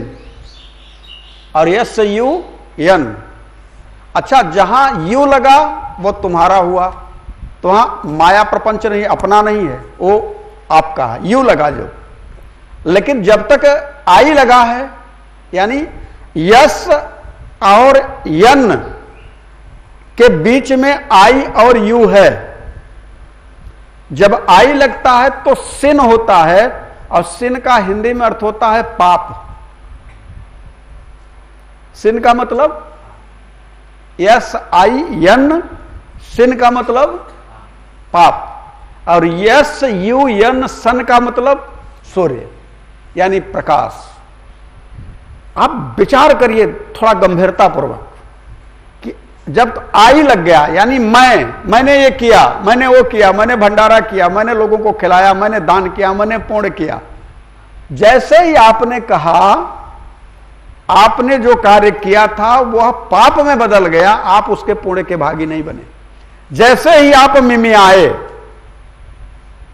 और SUN। अच्छा, जहां यू लगा वो तुम्हारा हुआ, तो वहां माया प्रपंच नहीं, अपना नहीं है, वो आपका है, यू लगा जो। लेकिन जब तक आई लगा है, यानी यस और यन के बीच में आई और यू है, जब आई लगता है तो सिन होता है, और सिन का हिंदी में अर्थ होता है पाप। सिन का मतलब SIN, सिन का मतलब पाप, और SUN, सन का मतलब सूर्य, यानी प्रकाश। आप विचार करिए थोड़ा गंभीरता पूर्वक कि जब तो आई लग गया, यानी मैंने ये किया, मैंने वो किया, मैंने भंडारा किया, मैंने लोगों को खिलाया, मैंने दान किया, मैंने पुण्य किया। जैसे ही आपने कहा, आपने जो कार्य किया था वह पाप में बदल गया, आप उसके पुण्य के भागी नहीं बने। जैसे ही आप मिमियाए,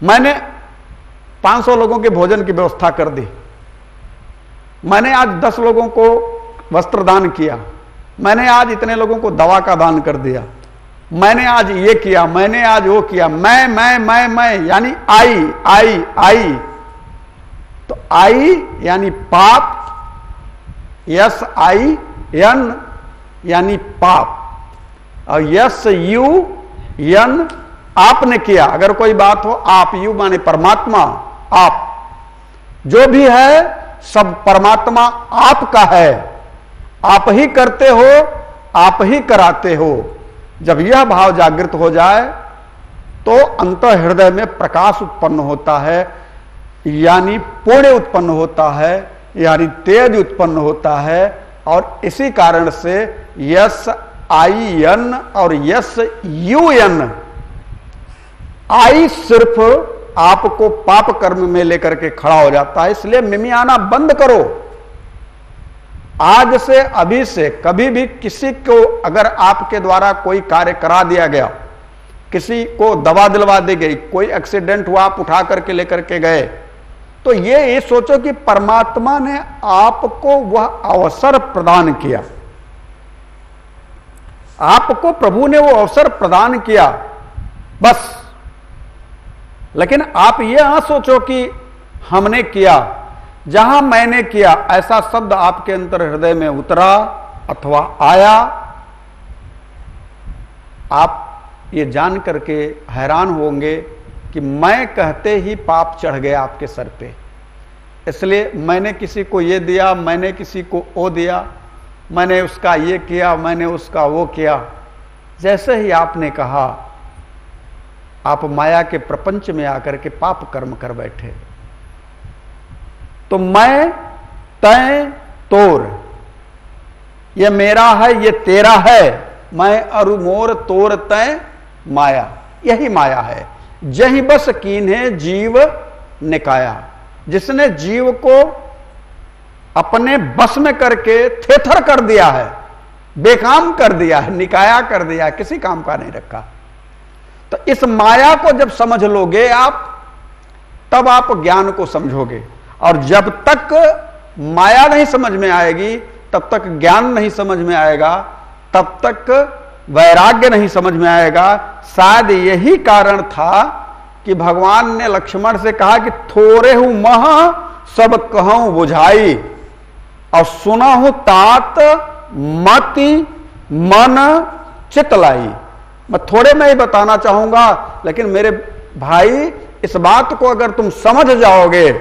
मैंने 500 लोगों के भोजन की व्यवस्था कर दी, मैंने आज 10 लोगों को वस्त्र दान किया, मैंने आज इतने लोगों को दवा का दान कर दिया, मैंने आज ये किया, मैंने आज वो किया, मैं, यानी आई। तो आई यानी पाप, SIN यानी पाप, और SUN आपने किया। अगर कोई बात हो, आप, यू माने परमात्मा, आप जो भी है सब परमात्मा आपका है, आप ही करते हो, आप ही कराते हो। जब यह भाव जागृत हो जाए तो अंतर हृदय में प्रकाश उत्पन्न होता है, यानी पुण्य उत्पन्न होता है, यानी तेज उत्पन्न होता है। और इसी कारण से SIN और SUN, आई सिर्फ आपको पाप कर्म में लेकर के खड़ा हो जाता है। इसलिए मिमियाना बंद करो। आज से, अभी से, कभी भी किसी को अगर आपके द्वारा कोई कार्य करा दिया गया, किसी को दवा दिलवा दी गई, कोई एक्सीडेंट हुआ, आप उठा करके लेकर के गए, तो ये सोचो कि परमात्मा ने आपको वह अवसर प्रदान किया, आपको प्रभु ने वो अवसर प्रदान किया, बस। लेकिन आप ये ना सोचो कि हमने किया। जहां मैंने किया ऐसा शब्द आपके अंतर हृदय में उतरा अथवा आया, आप ये जान करके हैरान होंगे कि मैं कहते ही पाप चढ़ गया आपके सर पे। इसलिए मैंने किसी को ये दिया, मैंने किसी को वो दिया, मैंने उसका ये किया, मैंने उसका वो किया। जैसे ही आपने कहा, आप माया के प्रपंच में आकर के पाप कर्म कर बैठे। तो मैं, तय, तोर, ये मेरा है, ये तेरा है, मैं अरु मोर तोर तय माया, यही माया है। जही बस कीन्हे जीव निकाया, जिसने जीव को अपने बस में करके थेथर कर दिया है, बेकाम कर दिया है, निकाया कर दिया है, किसी काम का नहीं रखा। तो इस माया को जब समझ लोगे आप, तब आप ज्ञान को समझोगे। और जब तक माया नहीं समझ में आएगी, तब तक ज्ञान नहीं समझ में आएगा, तब तक वैराग्य नहीं समझ में आएगा। शायद यही कारण था कि भगवान ने लक्ष्मण से कहा कि थोरे हूं मह सब कहूं बुझाई और सुना हूं तात मति मन चितलाई। मैं थोड़े में ही बताना चाहूंगा, लेकिन मेरे भाई इस बात को अगर तुम समझ जाओगे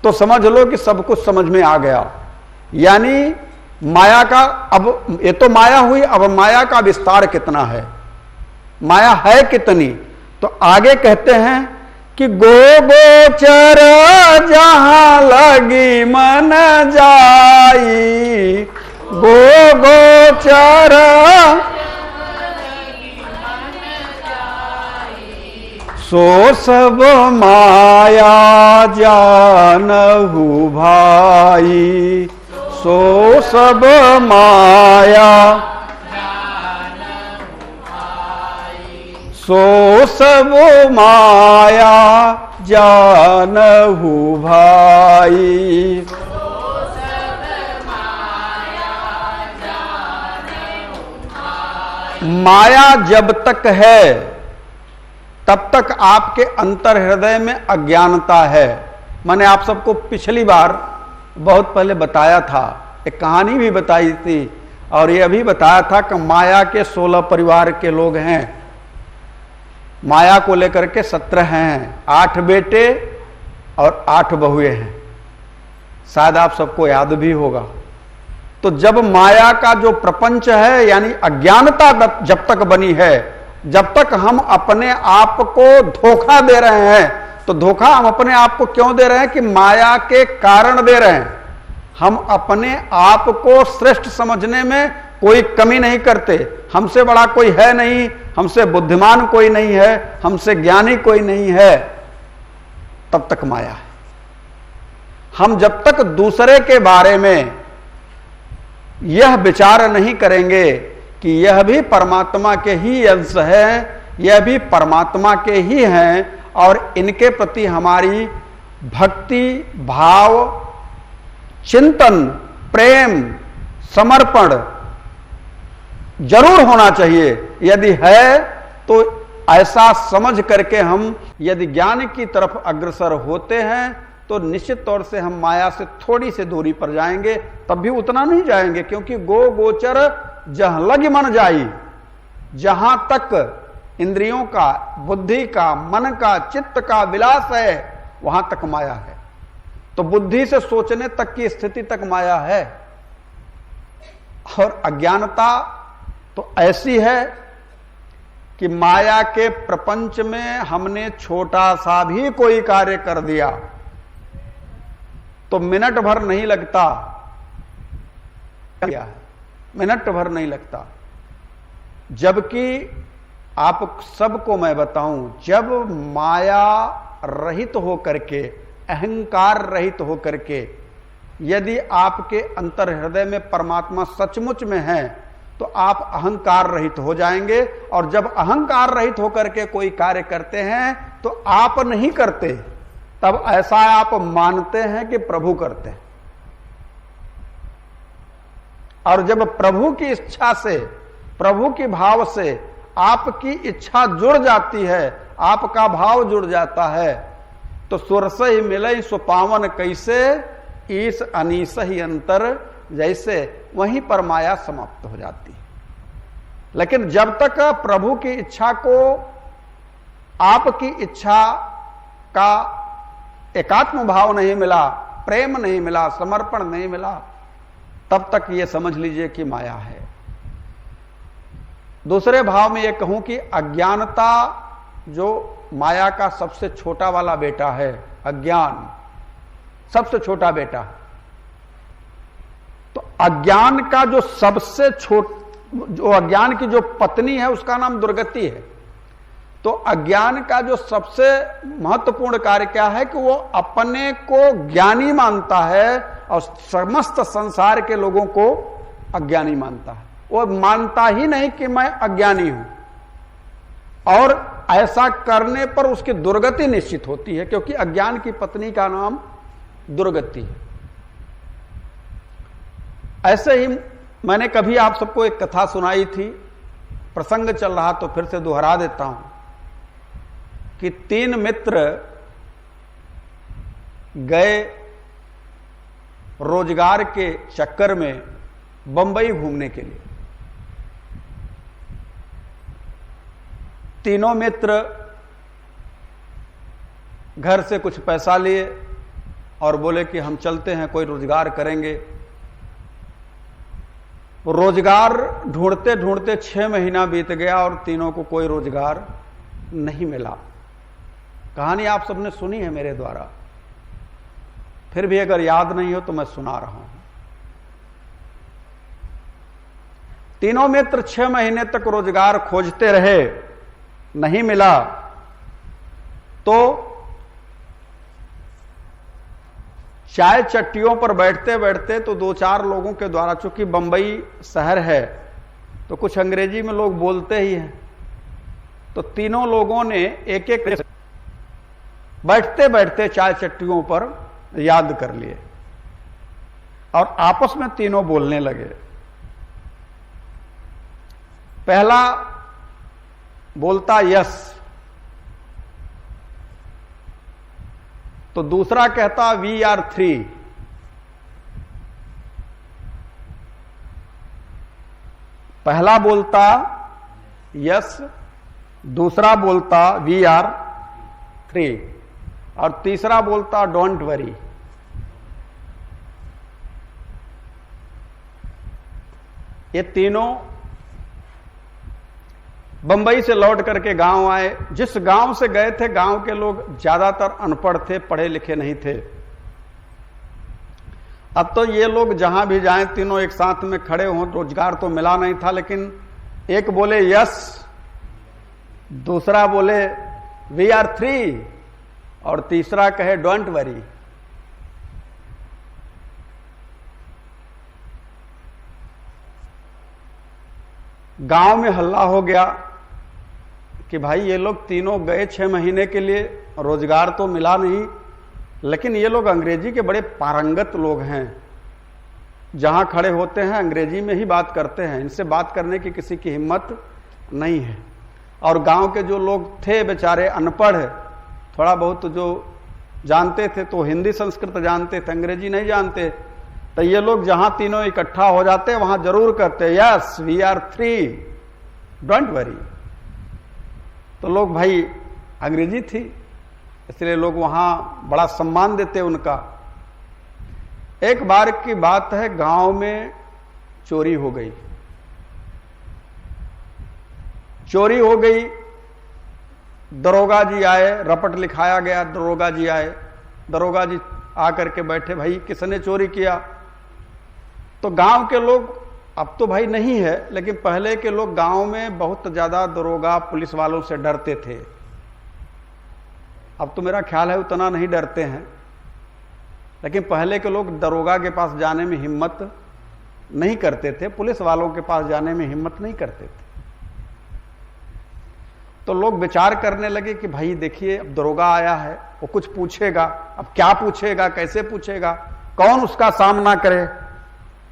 तो समझ लो कि सब कुछ समझ में आ गया। यानी माया का, अब ये तो माया हुई, अब माया का विस्तार कितना है, माया है कितनी। तो आगे कहते हैं कि गो गोचर जहां लगी मन जाई, गो गोचर सो सब माया जानहु भाई, सो सब माया सो सब माया जानहु भाई। माया जब तक है तब तक आपके अंतर हृदय में अज्ञानता है। मैंने आप सबको पिछली बार बहुत पहले बताया था, एक कहानी भी बताई थी और यह भी बताया था कि माया के 16 परिवार के लोग हैं, माया को लेकर के 17 हैं, 8 बेटे और 8 बहुएं हैं। शायद आप सबको याद भी होगा। तो जब माया का जो प्रपंच है यानी अज्ञानता जब तक बनी है, जब तक हम अपने आप को धोखा दे रहे हैं, तो धोखा हम अपने आप को क्यों दे रहे हैं कि माया के कारण दे रहे हैं। हम अपने आप को श्रेष्ठ समझने में कोई कमी नहीं करते, हमसे बड़ा कोई है नहीं, हमसे बुद्धिमान कोई नहीं है, हमसे ज्ञानी कोई नहीं है, तब तक माया है। हम जब तक दूसरे के बारे में यह विचार नहीं करेंगे कि यह भी परमात्मा के ही अंश है, यह भी परमात्मा के ही हैं और इनके प्रति हमारी भक्ति भाव चिंतन प्रेम समर्पण जरूर होना चाहिए। यदि है तो ऐसा समझ करके हम यदि ज्ञान की तरफ अग्रसर होते हैं तो निश्चित तौर से हम माया से थोड़ी सी दूरी पर जाएंगे, तब भी उतना नहीं जाएंगे, क्योंकि गो गोचर जहां लग मन जाई, जहां तक इंद्रियों का बुद्धि का मन का चित्त का विलास है वहां तक माया है। तो बुद्धि से सोचने तक की स्थिति तक माया है। और अज्ञानता तो ऐसी है कि माया के प्रपंच में हमने छोटा सा भी कोई कार्य कर दिया तो मिनट भर नहीं लगता, मिनट भर नहीं लगता। जबकि आप सबको मैं बताऊं, जब माया रहित होकर के अहंकार रहित होकर के यदि आपके अंतर हृदय में परमात्मा सचमुच में है तो आप अहंकार रहित हो जाएंगे। और जब अहंकार रहित होकर के कोई कार्य करते हैं तो आप नहीं करते, तब ऐसा आप मानते हैं कि प्रभु करते हैं। और जब प्रभु की इच्छा से प्रभु के भाव से आपकी इच्छा जुड़ जाती है, आपका भाव जुड़ जाता है, तो सुरस ही मिले सो पावन कैसे ईस अनीस ही अंतर जैसे, वहीं पर माया समाप्त हो जाती है। लेकिन जब तक प्रभु की इच्छा को आपकी इच्छा का एकात्म भाव नहीं मिला, प्रेम नहीं मिला, समर्पण नहीं मिला, तब तक ये समझ लीजिए कि माया है। दूसरे भाव में ये कहूं कि अज्ञानता जो माया का सबसे छोटा वाला बेटा है, अज्ञान सबसे छोटा बेटा। तो अज्ञान का जो सबसे जो अज्ञान की जो पत्नी है उसका नाम दुर्गति है। तो अज्ञान का जो सबसे महत्वपूर्ण कार्य क्या है कि वो अपने को ज्ञानी मानता है और समस्त संसार के लोगों को अज्ञानी मानता है। वो मानता ही नहीं कि मैं अज्ञानी हूं, और ऐसा करने पर उसकी दुर्गति निश्चित होती है, क्योंकि अज्ञान की पत्नी का नाम दुर्गति है। ऐसे ही मैंने कभी आप सबको एक कथा सुनाई थी, प्रसंग चल रहा तो फिर से दोहरा देता हूं कि 3 मित्र गए रोजगार के चक्कर में बंबई घूमने के लिए। तीनों मित्र घर से कुछ पैसा लिए और बोले कि हम चलते हैं, कोई रोजगार करेंगे। रोजगार ढूंढते ढूंढते 6 महीना बीत गया और तीनों को कोई रोजगार नहीं मिला। कहानी आप सबने सुनी है मेरे द्वारा, फिर भी अगर याद नहीं हो तो मैं सुना रहा हूं। तीनों मित्र 6 महीने तक रोजगार खोजते रहे, नहीं मिला। तो चाय चट्टियों पर बैठते बैठते तो 2-4 लोगों के द्वारा, चूंकि बंबई शहर है तो कुछ अंग्रेजी में लोग बोलते ही हैं, तो तीनों लोगों ने एक एक बैठते बैठते चाय चट्टियों पर याद कर लिए और आपस में तीनों बोलने लगे। पहला बोलता यस, तो दूसरा कहता वी आर 3। पहला बोलता यस, दूसरा बोलता वी आर 3 और तीसरा बोलता डोंट वरी। ये तीनों बंबई से लौट करके गांव आए। जिस गांव से गए थे, गांव के लोग ज्यादातर अनपढ़ थे, पढ़े लिखे नहीं थे। अब तो ये लोग जहां भी जाएं तीनों एक साथ में खड़े हों, रोजगार तो मिला नहीं था, लेकिन एक बोले यस, दूसरा बोले वी आर 3 और तीसरा कहे डोंट वरी। गांव में हल्ला हो गया कि भाई ये लोग तीनों गए 6 महीने के लिए, रोजगार तो मिला नहीं, लेकिन ये लोग अंग्रेजी के बड़े पारंगत लोग हैं, जहां खड़े होते हैं अंग्रेजी में ही बात करते हैं, इनसे बात करने की किसी की हिम्मत नहीं है। और गांव के जो लोग थे बेचारे अनपढ़, थोड़ा बहुत जो जानते थे तो हिंदी संस्कृत जानते थे, अंग्रेजी नहीं जानते, तो ये लोग जहां तीनों इकट्ठा हो जाते वहां जरूर कहते yes we are 3 don't worry. तो लोग भाई अंग्रेजी थी इसलिए लोग वहां बड़ा सम्मान देते उनका। एक बार की बात है, गांव में चोरी हो गई। चोरी हो गई, दरोगा जी आए, रपट लिखाया गया, दरोगा जी आए, दरोगा जी आकर के बैठे, भाई किसने चोरी किया? तो गांव के लोग, अब तो भाई नहीं है, लेकिन पहले के लोग गांव में बहुत ज्यादा दरोगा पुलिस वालों से डरते थे। अब तो मेरा ख्याल है उतना नहीं डरते हैं, लेकिन पहले के लोग दरोगा के पास जाने में हिम्मत नहीं करते थे, पुलिस वालों के पास जाने में हिम्मत नहीं करते थे। तो लोग विचार करने लगे कि भाई देखिए अब दरोगा आया है, वो कुछ पूछेगा, अब क्या पूछेगा, कैसे पूछेगा, कौन उसका सामना करे।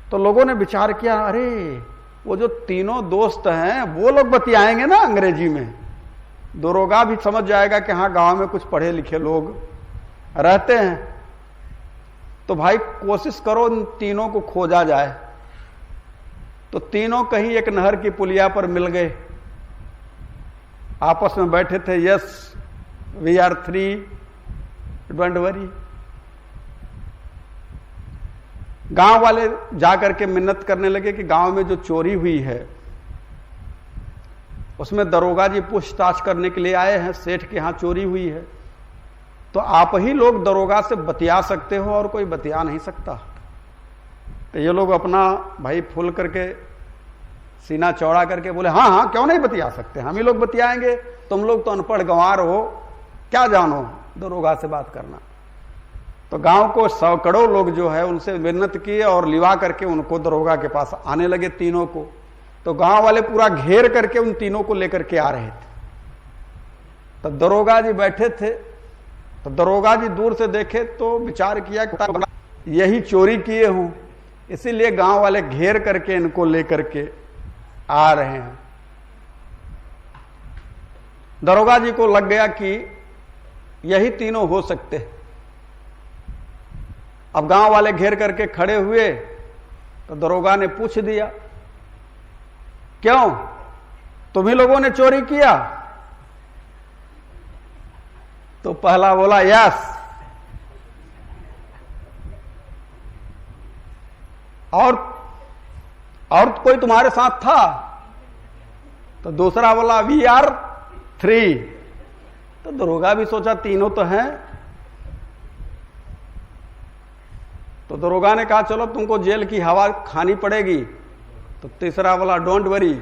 तो लोगों ने विचार किया, अरे वो जो तीनों दोस्त हैं वो लोग बतियाएंगे ना अंग्रेजी में, दरोगा भी समझ जाएगा कि हाँ गांव में कुछ पढ़े लिखे लोग रहते हैं। तो भाई कोशिश करो इन तीनों को खोजा जाए। तो तीनों कहीं एक नहर की पुलिया पर मिल गए, आपस में बैठे थे, yes we are 3 don't worry. गांव वाले जाकर के मिन्नत करने लगे कि गांव में जो चोरी हुई है उसमें दरोगा जी पूछताछ करने के लिए आए हैं, सेठ के यहां चोरी हुई है, तो आप ही लोग दरोगा से बतिया सकते हो और कोई बतिया नहीं सकता। तो ये लोग अपना भाई फुल करके सीना चौड़ा करके बोले, हाँ हाँ क्यों नहीं बतिया सकते, हम ही लोग बतियाएंगे, तुम लोग तो अनपढ़ गंवार हो, क्या जानो दरोगा से बात करना। तो गांव को सैकड़ों लोग जो है उनसे मिन्नत किए और लिवा करके उनको दरोगा के पास आने लगे तीनों को। तो गांव वाले पूरा घेर करके उन तीनों को लेकर के आ रहे थे। तो दरोगा जी बैठे थे, तो दरोगा जी दूर से देखे तो विचार किया कि यही चोरी किए हूं, इसीलिए गांव वाले घेर करके इनको लेकर के आ रहे हैं। दरोगा जी को लग गया कि यही तीनों हो सकते हैं। अब गांव वाले घेर करके खड़े हुए तो दरोगा ने पूछ दिया, क्यों, तुम्ही लोगों ने चोरी किया? तो पहला बोला यस। और कोई तुम्हारे साथ था? तो दूसरा बोला वी आर 3। तो दरोगा भी सोचा तीनों तो हैं। तो दरोगा ने कहा चलो तुमको जेल की हवा खानी पड़ेगी। तो तीसरा बोला डोंट वरी।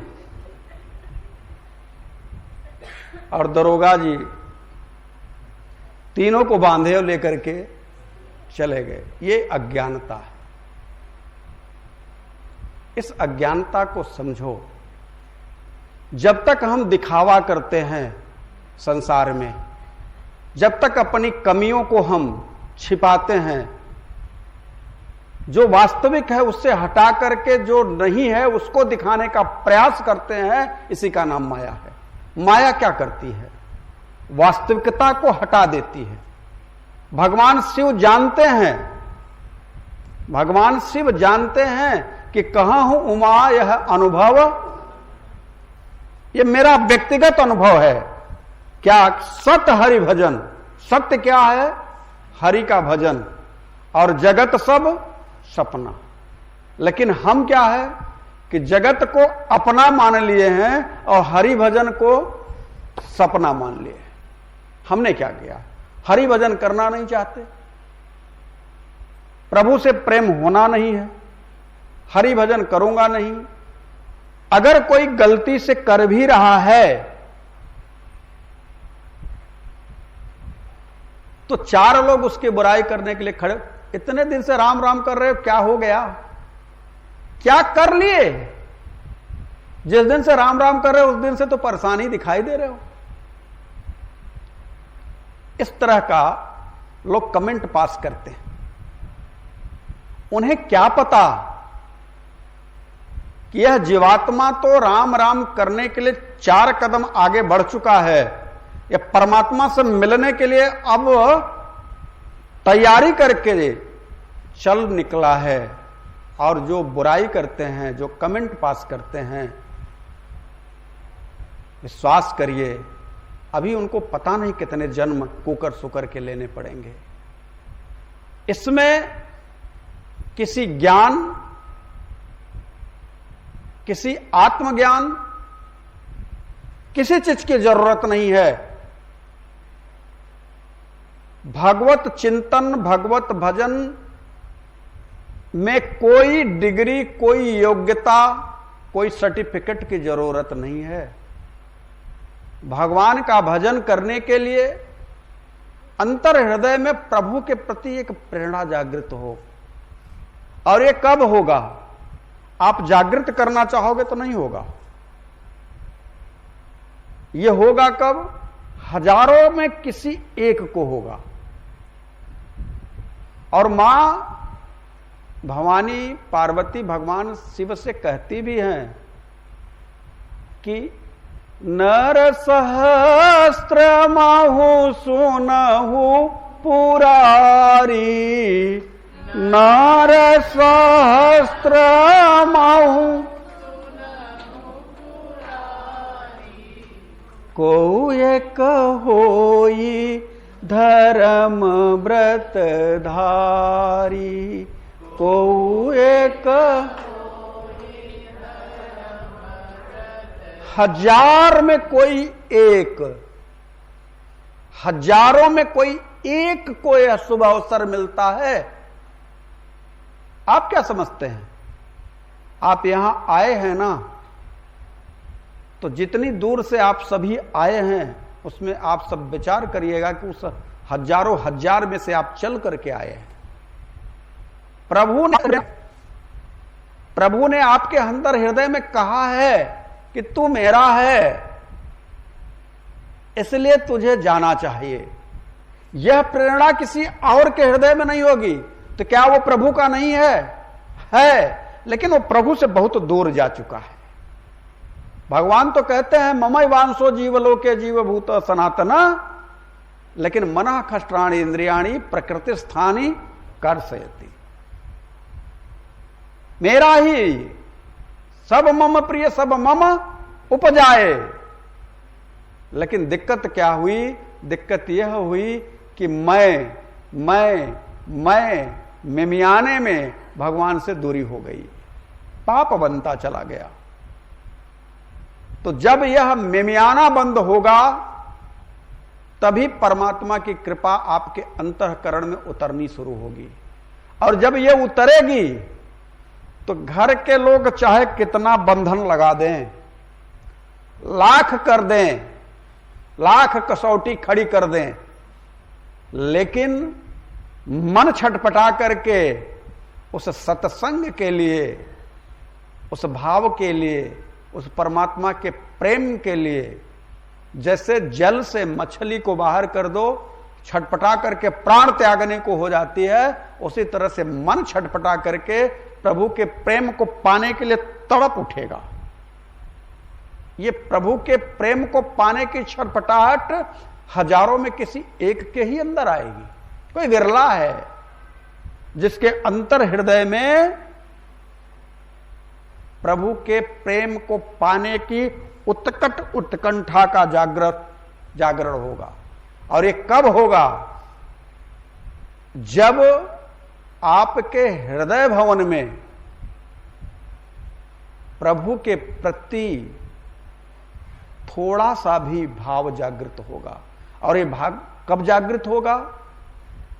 और दरोगा जी तीनों को बांधे और लेकर के चले गए। ये अज्ञानता है। इस अज्ञानता को समझो। जब तक हम दिखावा करते हैं संसार में, जब तक अपनी कमियों को हम छिपाते हैं, जो वास्तविक है उससे हटा करके जो नहीं है उसको दिखाने का प्रयास करते हैं, इसी का नाम माया है। माया क्या करती है? वास्तविकता को हटा देती है। भगवान शिव जानते हैं, भगवान शिव जानते हैं कि कहां हूं उमा, यह अनुभव, यह मेरा व्यक्तिगत अनुभव है। क्या? सत्य हरि भजन। सत्य क्या है? हरि का भजन। और जगत सब सपना। लेकिन हम क्या है कि जगत को अपना मान लिए हैं और हरि भजन को सपना मान लिए। हमने क्या किया? हरि भजन करना नहीं चाहते, प्रभु से प्रेम होना नहीं है, हरि भजन करूंगा नहीं। अगर कोई गलती से कर भी रहा है तो 4 लोग उसकी बुराई करने के लिए खड़े। इतने दिन से राम राम कर रहे हो, क्या हो गया? क्या कर लिए? जिस दिन से राम राम कर रहे हो उस दिन से तो परेशानी दिखाई दे रहे हो। इस तरह का लोग कमेंट पास करते हैं। उन्हें क्या पता कि यह जीवात्मा तो राम राम करने के लिए 4 कदम आगे बढ़ चुका है। यह परमात्मा से मिलने के लिए अब तैयारी करके चल निकला है। और जो बुराई करते हैं, जो कमेंट पास करते हैं, विश्वास करिए अभी उनको पता नहीं कितने जन्म कुकर सुकर के लेने पड़ेंगे। इसमें किसी ज्ञान, किसी आत्मज्ञान, किसी चीज की जरूरत नहीं है। भगवत चिंतन, भगवत भजन में कोई डिग्री, कोई योग्यता, कोई सर्टिफिकेट की जरूरत नहीं है। भगवान का भजन करने के लिए अंतर हृदय में प्रभु के प्रति एक प्रेरणा जागृत हो। और ये कब होगा? आप जागृत करना चाहोगे तो नहीं होगा। ये होगा कब? हजारों में किसी एक को होगा। और मां भवानी पार्वती भगवान शिव से कहती भी हैं कि नर सहस्त्र माहु सुनहु पुरारी, नर सहस्त्र माहु को एक होई धर्म व्रत धारी, को एक। हजार में कोई एक, हजारों में कोई एक को यह शुभ अवसर मिलता है। आप क्या समझते हैं? आप यहां आए हैं ना, तो जितनी दूर से आप सभी आए हैं उसमें आप सब विचार करिएगा कि उस हजारों हजार में से आप चल करके आए हैं। प्रभु ने आपके अंदर हृदय में कहा है कि तू मेरा है, इसलिए तुझे जाना चाहिए। यह प्रेरणा किसी और के हृदय में नहीं होगी तो क्या वो प्रभु का नहीं है? है, लेकिन वो प्रभु से बहुत दूर जा चुका है। भगवान तो कहते हैं ममई वांसो जीवलोके जीवभूत सनातना, लेकिन मनः खष्ट्राणि इंद्रियाणि प्रकृति स्थानी कर्षयति। मेरा ही सब मम प्रिय सब मम उपजाए। लेकिन दिक्कत क्या हुई? दिक्कत यह हुई कि मैं मिमियाने में भगवान से दूरी हो गई, पाप बनता चला गया। तो जब यह मिमियाना बंद होगा तभी परमात्मा की कृपा आपके अंतःकरण में उतरनी शुरू होगी। और जब यह उतरेगी तो घर के लोग चाहे कितना बंधन लगा दें, लाख कर दें, लाख कसौटी खड़ी कर दें, लेकिन मन छटपटा करके उस सत्संग के लिए, उस भाव के लिए, उस परमात्मा के प्रेम के लिए, जैसे जल से मछली को बाहर कर दो, छटपटा करके प्राण त्यागने को हो जाती है, उसी तरह से मन छटपटा करके प्रभु के प्रेम को पाने के लिए तड़प उठेगा। ये प्रभु के प्रेम को पाने की छटपटाहट हजारों में किसी एक के ही अंदर आएगी। कोई विरला है जिसके अंतर हृदय में प्रभु के प्रेम को पाने की उत्कट उत्कंठा का जागरण होगा। और ये कब होगा? जब आपके हृदय भवन में प्रभु के प्रति थोड़ा सा भी भाव जागृत होगा। और ये भाव कब जागृत होगा?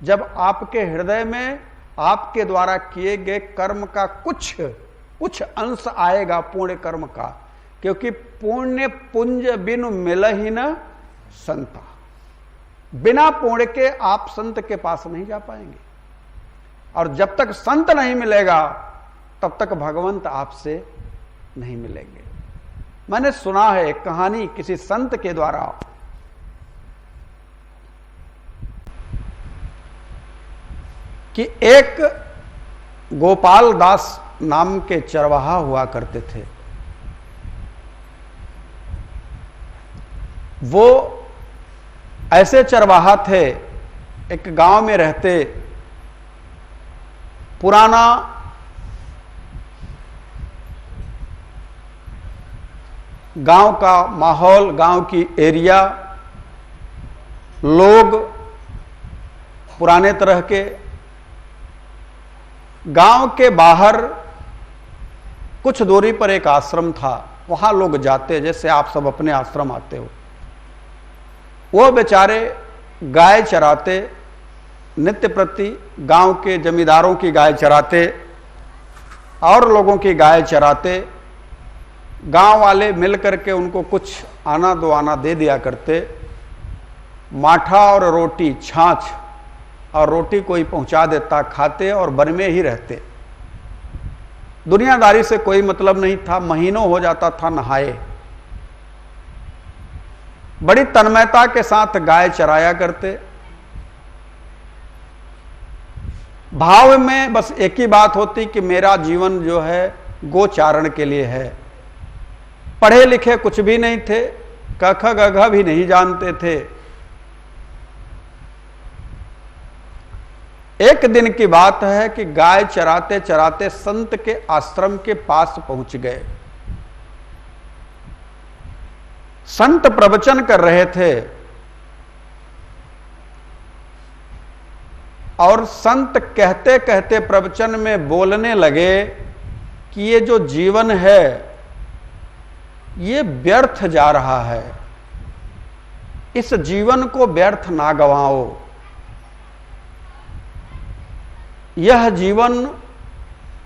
जब आपके हृदय में आपके द्वारा किए गए कर्म का कुछ अंश आएगा, पुण्य कर्म का। क्योंकि पुण्य पुंज बिनु मिलहि न संता, बिना पुण्य के आप संत के पास नहीं जा पाएंगे। और जब तक संत नहीं मिलेगा तब तक भगवंत आपसे नहीं मिलेंगे। मैंने सुना है एक कहानी किसी संत के द्वारा, कि एक गोपाल दास नाम के चरवाहा हुआ करते थे। वो ऐसे चरवाहा थे, एक गांव में रहते, पुराना गांव का माहौल, गांव की एरिया, लोग पुराने तरह के। गांव के बाहर कुछ दूरी पर एक आश्रम था, वहां लोग जाते जैसे आप सब अपने आश्रम आते हो। वो बेचारे गाय चराते, नित्य प्रति गांव के जमींदारों की गाय चराते और लोगों की गाय चराते। गांव वाले मिलकर के उनको कुछ आना दो आना दे दिया करते। माठा और रोटी, छाछ और रोटी कोई पहुंचा देता, खाते और वन में ही रहते। दुनियादारी से कोई मतलब नहीं था, महीनों हो जाता था नहाए। बड़ी तन्मयता के साथ गाय चराया करते। भाव में बस एक ही बात होती कि मेरा जीवन जो है गोचारण के लिए है। पढ़े लिखे कुछ भी नहीं थे, क ख ग घ भी नहीं जानते थे। एक दिन की बात है कि गाय चराते चराते संत के आश्रम के पास पहुंच गए। संत प्रवचन कर रहे थे और संत कहते कहते प्रवचन में बोलने लगे कि ये जो जीवन है ये व्यर्थ जा रहा है, इस जीवन को व्यर्थ ना गंवाओ। यह जीवन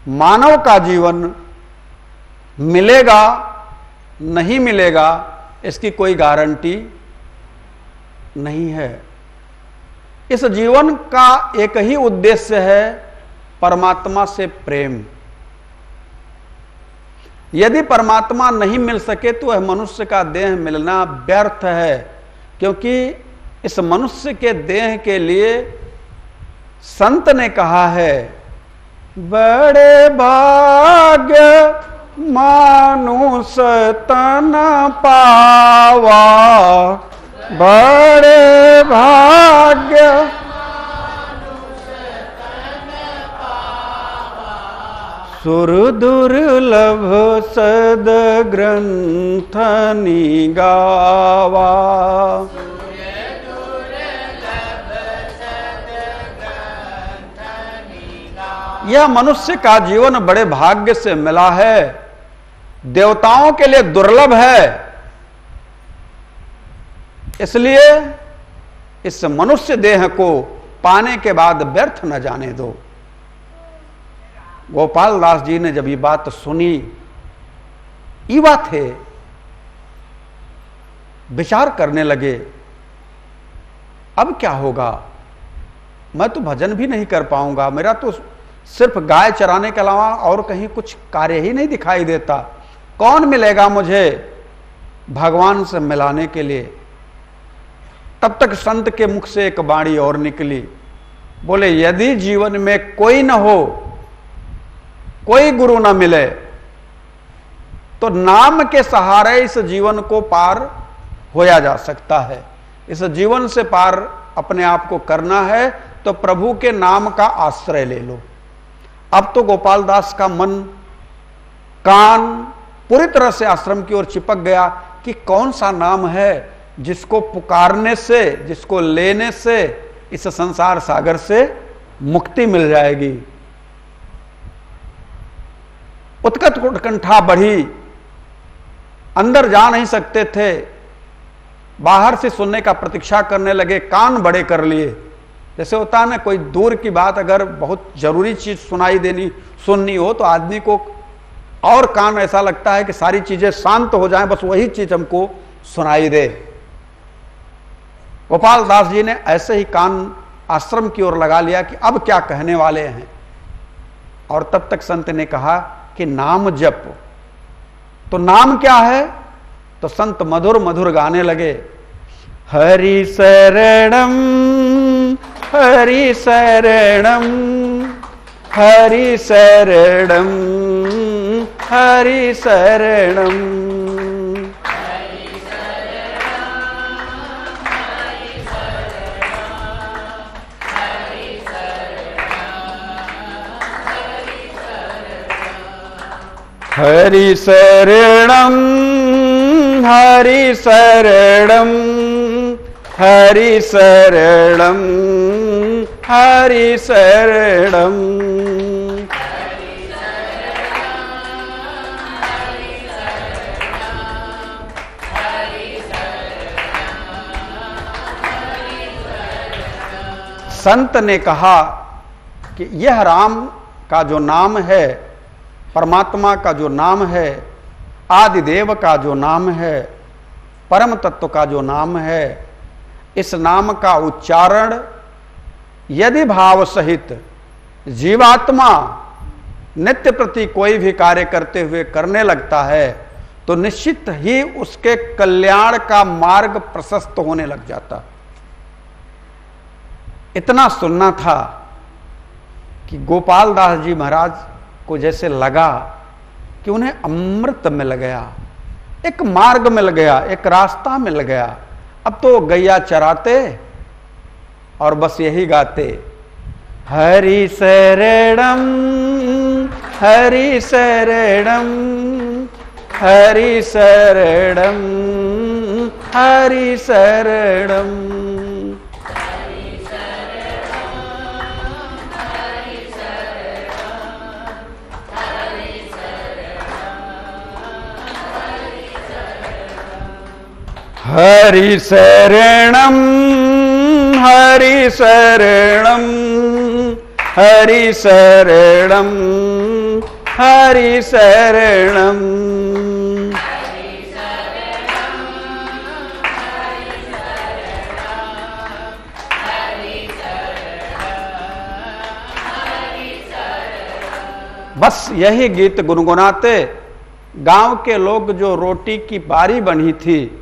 मानव का जीवन मिलेगा नहीं मिलेगा इसकी कोई गारंटी नहीं है। इस जीवन का एक ही उद्देश्य है, परमात्मा से प्रेम। यदि परमात्मा नहीं मिल सके तो वह मनुष्य का देह मिलना व्यर्थ है, क्योंकि इस मनुष्य के देह के लिए संत ने कहा है, बड़े भाग्य मानुष तन पावा, बड़े भाग्य सुर दुर्लभ सद ग्रंथ निगावा। यह मनुष्य का जीवन बड़े भाग्य से मिला है, देवताओं के लिए दुर्लभ है, इसलिए इस मनुष्य देह को पाने के बाद व्यर्थ न जाने दो। गोपाल दास जी ने जब ये बात सुनी, ईवा थे, विचार करने लगे, अब क्या होगा, मैं तो भजन भी नहीं कर पाऊंगा, मेरा तो सिर्फ गाय चराने के अलावा और कहीं कुछ कार्य ही नहीं दिखाई देता, कौन मिलेगा मुझे भगवान से मिलाने के लिए। तब तक संत के मुख से एक वाणी और निकली, बोले यदि जीवन में कोई न हो, कोई गुरु न मिले, तो नाम के सहारे इस जीवन को पार होया जा सकता है। इस जीवन से पार अपने आप को करना है तो प्रभु के नाम का आश्रय ले लो। अब तो गोपाल दास का मन, कान पूरी तरह से आश्रम की ओर चिपक गया कि कौन सा नाम है जिसको पुकारने से, जिसको लेने से इस संसार सागर से मुक्ति मिल जाएगी। उत्कट उत्कंठा बढ़ी, अंदर जा नहीं सकते थे, बाहर से सुनने का प्रतीक्षा करने लगे, कान बड़े कर लिए। जैसे होता है ना, कोई दूर की बात अगर बहुत जरूरी चीज सुनाई देनी सुननी हो तो आदमी को और कान ऐसा लगता है कि सारी चीजें शांत हो जाएं, बस वही चीज हमको सुनाई दे। गोपाल दास जी ने ऐसे ही कान आश्रम की ओर लगा लिया कि अब क्या कहने वाले हैं। और तब तक संत ने कहा कि नाम जप। तो नाम क्या है? तो संत मधुर मधुर गाने लगे, हरि शरणम हरि शरणम हरि शरणम हरि शरणम। हरि शरणम हरि शरणम हरि शरणम हरि शरणम। संत ने कहा कि यह राम का जो नाम है, परमात्मा का जो नाम है, आदिदेव का जो नाम है, परम तत्व का जो नाम है, इस नाम का उच्चारण यदि भाव सहित जीवात्मा नित्य प्रति कोई भी कार्य करते हुए करने लगता है तो निश्चित ही उसके कल्याण का मार्ग प्रशस्त होने लग जाता। इतना सुनना था कि गोपाल दास जी महाराज को जैसे लगा कि उन्हें अमृत मिल गया, एक मार्ग मिल गया, एक रास्ता मिल गया। अब तो गैया चराते और बस यही गाते, हरि शरणम हरि शरणम हरि शरणम हरि शरणम। हरि शरणम हरि शरणम हरि शरणम हरि शरणम। बस यही गीत गुनगुनाते गांव के लोग, जो रोटी की बारी बनी थी,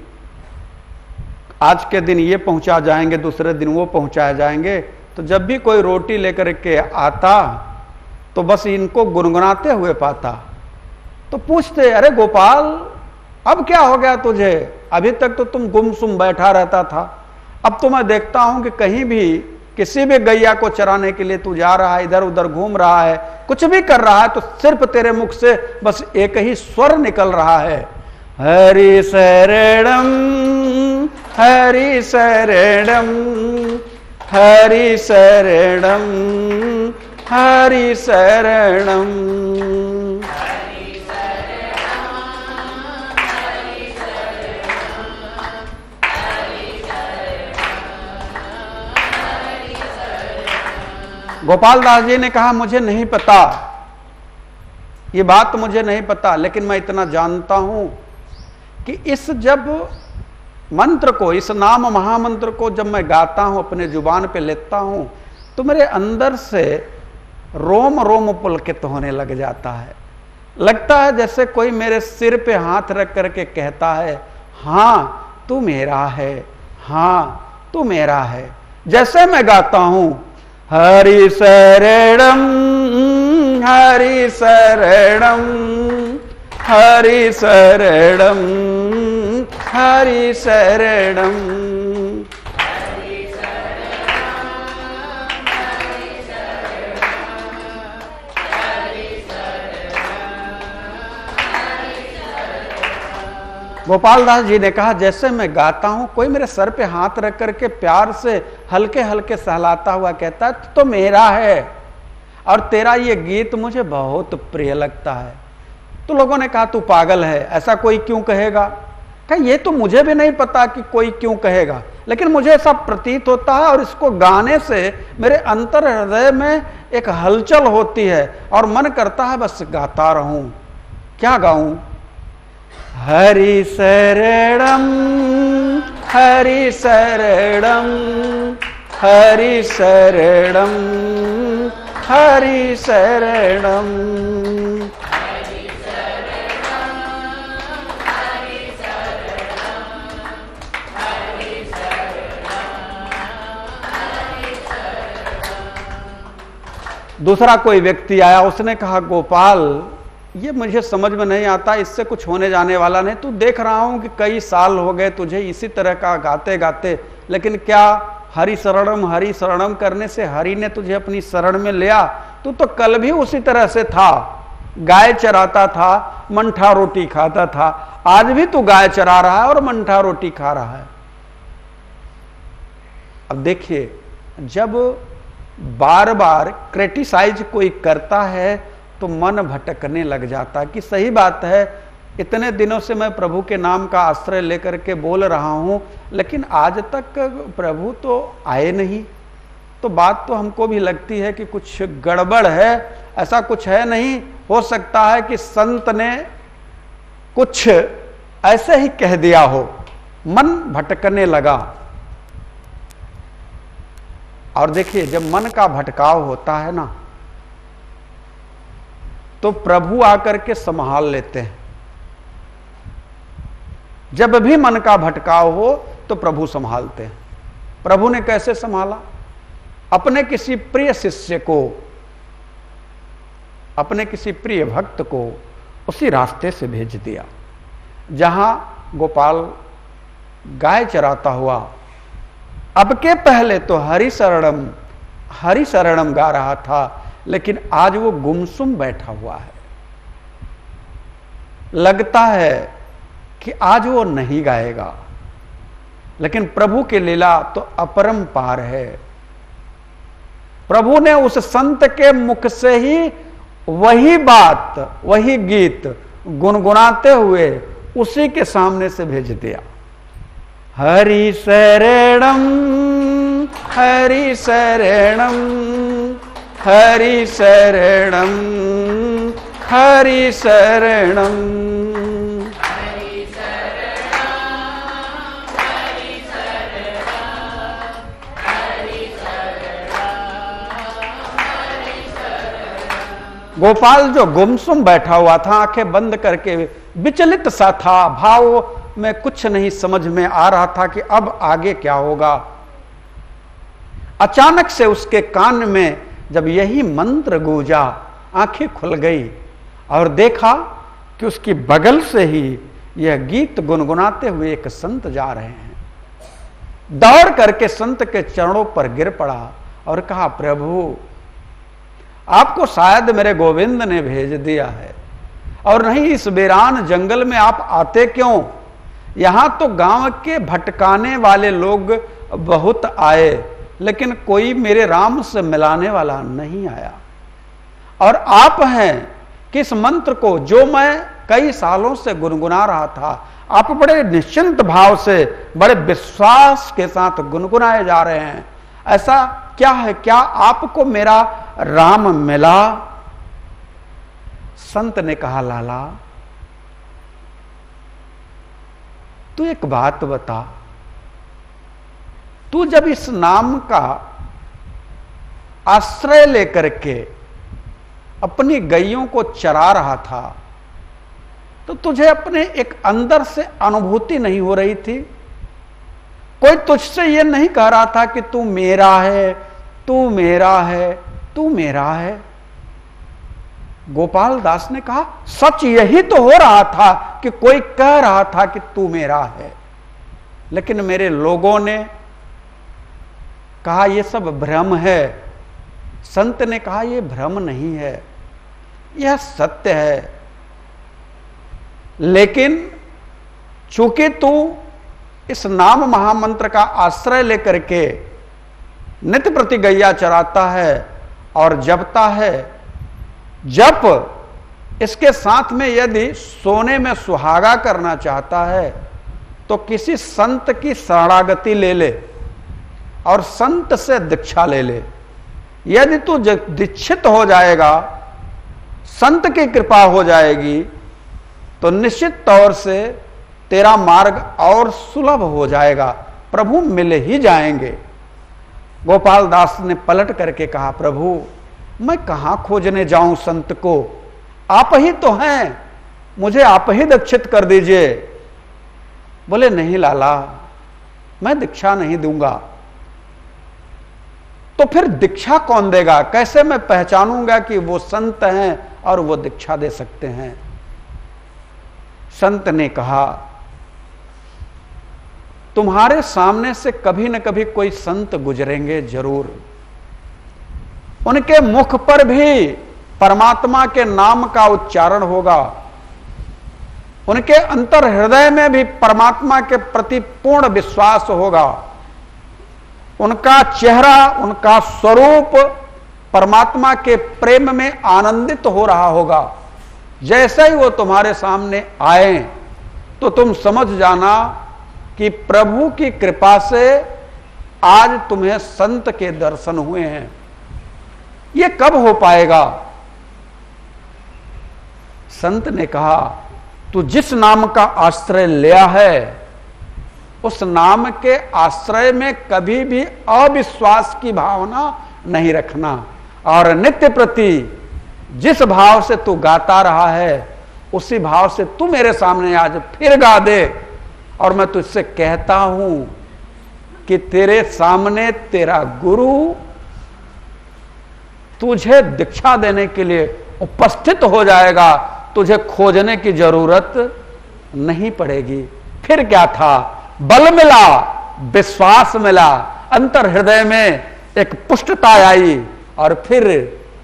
आज के दिन ये पहुंचा जाएंगे, दूसरे दिन वो पहुंचाए जाएंगे, तो जब भी कोई रोटी लेकर के आता तो बस इनको गुनगुनाते हुए पाता। तो पूछते, अरे गोपाल अब क्या हो गया तुझे? अभी तक तो तुम गुमसुम बैठा रहता था, अब तो मैं देखता हूं कि कहीं भी किसी भी गैया को चराने के लिए तू जा रहा है, इधर उधर घूम रहा है, कुछ भी कर रहा है तो सिर्फ तेरे मुख से बस एक ही स्वर निकल रहा है, हरि शरणम हरि शरणम हरि शरणम हरि शरणम। गोपाल दास जी ने कहा मुझे नहीं पता, ये बात मुझे नहीं पता, लेकिन मैं इतना जानता हूं कि इस जब मंत्र को, इस नाम महामंत्र को जब मैं गाता हूं, अपने जुबान पे लेता हूं, तो मेरे अंदर से रोम रोम पुलकित होने लग जाता है। लगता है जैसे कोई मेरे सिर पे हाथ रख करके कहता है, हां तू मेरा है, हां तू मेरा है। जैसे मैं गाता हूं हरि शरणम हरि शरणम हरि शरणम हरि शरणम। गोपाल दास जी ने कहा जैसे मैं गाता हूं, कोई मेरे सर पे हाथ रख करके प्यार से हल्के हल्के सहलाता हुआ कहता है तो मेरा है और तेरा ये गीत मुझे बहुत प्रिय लगता है। तो लोगों ने कहा तू पागल है, ऐसा कोई क्यों कहेगा? कहा ये तो मुझे भी नहीं पता कि कोई क्यों कहेगा, लेकिन मुझे ऐसा प्रतीत होता है और इसको गाने से मेरे अंतर हृदय में एक हलचल होती है और मन करता है बस गाता रहूं। क्या गाऊं? हरि शरणम हरि शरणम हरि शरणम हरि शरणम। दूसरा कोई व्यक्ति आया, उसने कहा गोपाल ये मुझे समझ में नहीं आता, इससे कुछ होने जाने वाला नहीं। तू देख रहा हूं कि कई साल हो गए तुझे इसी तरह का गाते गाते, लेकिन क्या हरि शरणम करने से हरि ने तुझे अपनी शरण में लिया? तू तो कल भी उसी तरह से था, गाय चराता था, मंठा रोटी खाता था, आज भी तू गाय चरा रहा है और मंठा रोटी खा रहा है। अब देखिए, जब बार बार क्रिटिसाइज कोई करता है तो मन भटकने लग जाता कि सही बात है, इतने दिनों से मैं प्रभु के नाम का आश्रय लेकर के बोल रहा हूं, लेकिन आज तक प्रभु तो आए नहीं। तो बात तो हमको भी लगती है कि कुछ गड़बड़ है, ऐसा कुछ है नहीं। हो सकता है कि संत ने कुछ ऐसे ही कह दिया हो। मन भटकने लगा। और देखिए, जब मन का भटकाव होता है ना, तो प्रभु आकर के संभाल लेते हैं। जब भी मन का भटकाव हो तो प्रभु संभालते हैं। प्रभु ने कैसे संभाला? अपने किसी प्रिय शिष्य को, अपने किसी प्रिय भक्त को उसी रास्ते से भेज दिया जहां गोपाल गाय चराता हुआ अब के पहले तो हरि शरणम गा रहा था, लेकिन आज वो गुमसुम बैठा हुआ है। लगता है कि आज वो नहीं गाएगा, लेकिन प्रभु की लीला तो अपरंपार है। प्रभु ने उस संत के मुख से ही वही बात, वही गीत गुनगुनाते हुए उसी के सामने से भेज दिया। हरि शरणम हरि शरणम हरि शरणम हरि शरणम। गोपाल जो गुमसुम बैठा हुआ था, आंखें बंद करके विचलित सा था, भाव में कुछ नहीं समझ में आ रहा था कि अब आगे क्या होगा। अचानक से उसके कान में जब यही मंत्र गूंजा, आंखें खुल गई और देखा कि उसकी बगल से ही यह गीत गुनगुनाते हुए एक संत जा रहे हैं। दौड़ करके संत के चरणों पर गिर पड़ा और कहा, प्रभु आपको शायद मेरे गोविंद ने भेज दिया है, और नहीं इस वीरान जंगल में आप आते क्यों? यहां तो गांव के भटकाने वाले लोग बहुत आए, लेकिन कोई मेरे राम से मिलाने वाला नहीं आया। और आप हैं किस मंत्र को जो मैं कई सालों से गुनगुना रहा था, आप बड़े निश्चिंत भाव से, बड़े विश्वास के साथ गुनगुनाए जा रहे हैं। ऐसा क्या है? क्या आपको मेरा राम मिला? संत ने कहा, लाला तू एक बात बता, तू जब इस नाम का आश्रय लेकर के अपनी गैयों को चरा रहा था, तो तुझे अपने एक अंदर से अनुभूति नहीं हो रही थी? कोई तुझसे यह नहीं कह रहा था कि तू मेरा है, तू मेरा है, तू मेरा है? गोपाल दास ने कहा, सच यही तो हो रहा था कि कोई कह रहा था कि तू मेरा है, लेकिन मेरे लोगों ने कहा यह सब भ्रम है। संत ने कहा यह भ्रम नहीं है, यह सत्य है। लेकिन चूंकि तू इस नाम महामंत्र का आश्रय लेकर के नित्य प्रति गैया चराता है और जपता है, जप इसके साथ में यदि सोने में सुहागा करना चाहता है तो किसी संत की शरणागति ले ले और संत से दीक्षा ले ले। यदि तू दीक्षित हो जाएगा, संत की कृपा हो जाएगी, तो निश्चित तौर से तेरा मार्ग और सुलभ हो जाएगा, प्रभु मिल ही जाएंगे। गोपाल दास ने पलट करके कहा, प्रभु मैं कहां खोजने जाऊं संत को? आप ही तो हैं, मुझे आप ही दीक्षित कर दीजिए। बोले, नहीं लाला, मैं दीक्षा नहीं दूंगा। तो फिर दीक्षा कौन देगा? कैसे मैं पहचानूंगा कि वो संत हैं और वो दीक्षा दे सकते हैं? संत ने कहा, तुम्हारे सामने से कभी न कभी कोई संत गुजरेंगे जरूर, उनके मुख पर भी परमात्मा के नाम का उच्चारण होगा, उनके अंतर हृदय में भी परमात्मा के प्रति पूर्ण विश्वास होगा, उनका चेहरा, उनका स्वरूप परमात्मा के प्रेम में आनंदित हो रहा होगा। जैसे ही वो तुम्हारे सामने आए तो तुम समझ जाना कि प्रभु की कृपा से आज तुम्हें संत के दर्शन हुए हैं। ये कब हो पाएगा? संत ने कहा, तू जिस नाम का आश्रय लिया है, उस नाम के आश्रय में कभी भी अविश्वास की भावना नहीं रखना, और नित्य प्रति जिस भाव से तू गाता रहा है उसी भाव से तू मेरे सामने आज फिर गा दे। और मैं तुझसे कहता हूं कि तेरे सामने तेरा गुरु तुझे दीक्षा देने के लिए उपस्थित हो जाएगा, तुझे खोजने की जरूरत नहीं पड़ेगी। फिर क्या था? बल मिला, विश्वास मिला, अंतर हृदय में एक पुष्टता आई, और फिर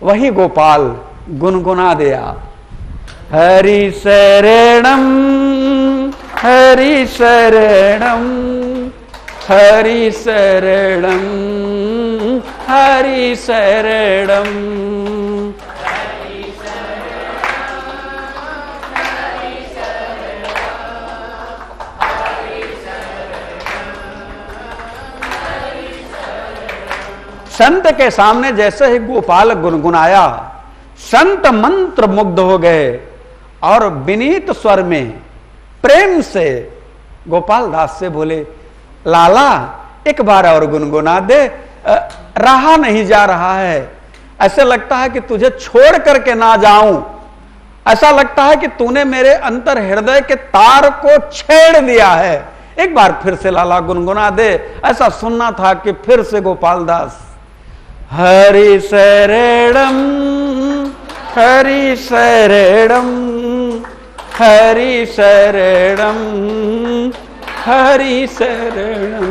वही गोपाल गुनगुना दिया, हरि शरणम हरि शरणम हरि शरणम हरि शरणम। संत के सामने जैसे ही गोपाल गुनगुनाया, संत मंत्र मुग्ध हो गए और विनीत स्वर में प्रेम से गोपाल दास से बोले, लाला एक बार और गुनगुना दे, रहा नहीं जा रहा है, ऐसे लगता है कि तुझे छोड़ करके ना जाऊं, ऐसा लगता है कि तूने मेरे अंतर हृदय के तार को छेड़ दिया है, एक बार फिर से लाला गुनगुना दे। ऐसा सुनना था कि फिर से गोपाल दास हरि शरणम हरि शरणम हरि शरणम हरि शरणम।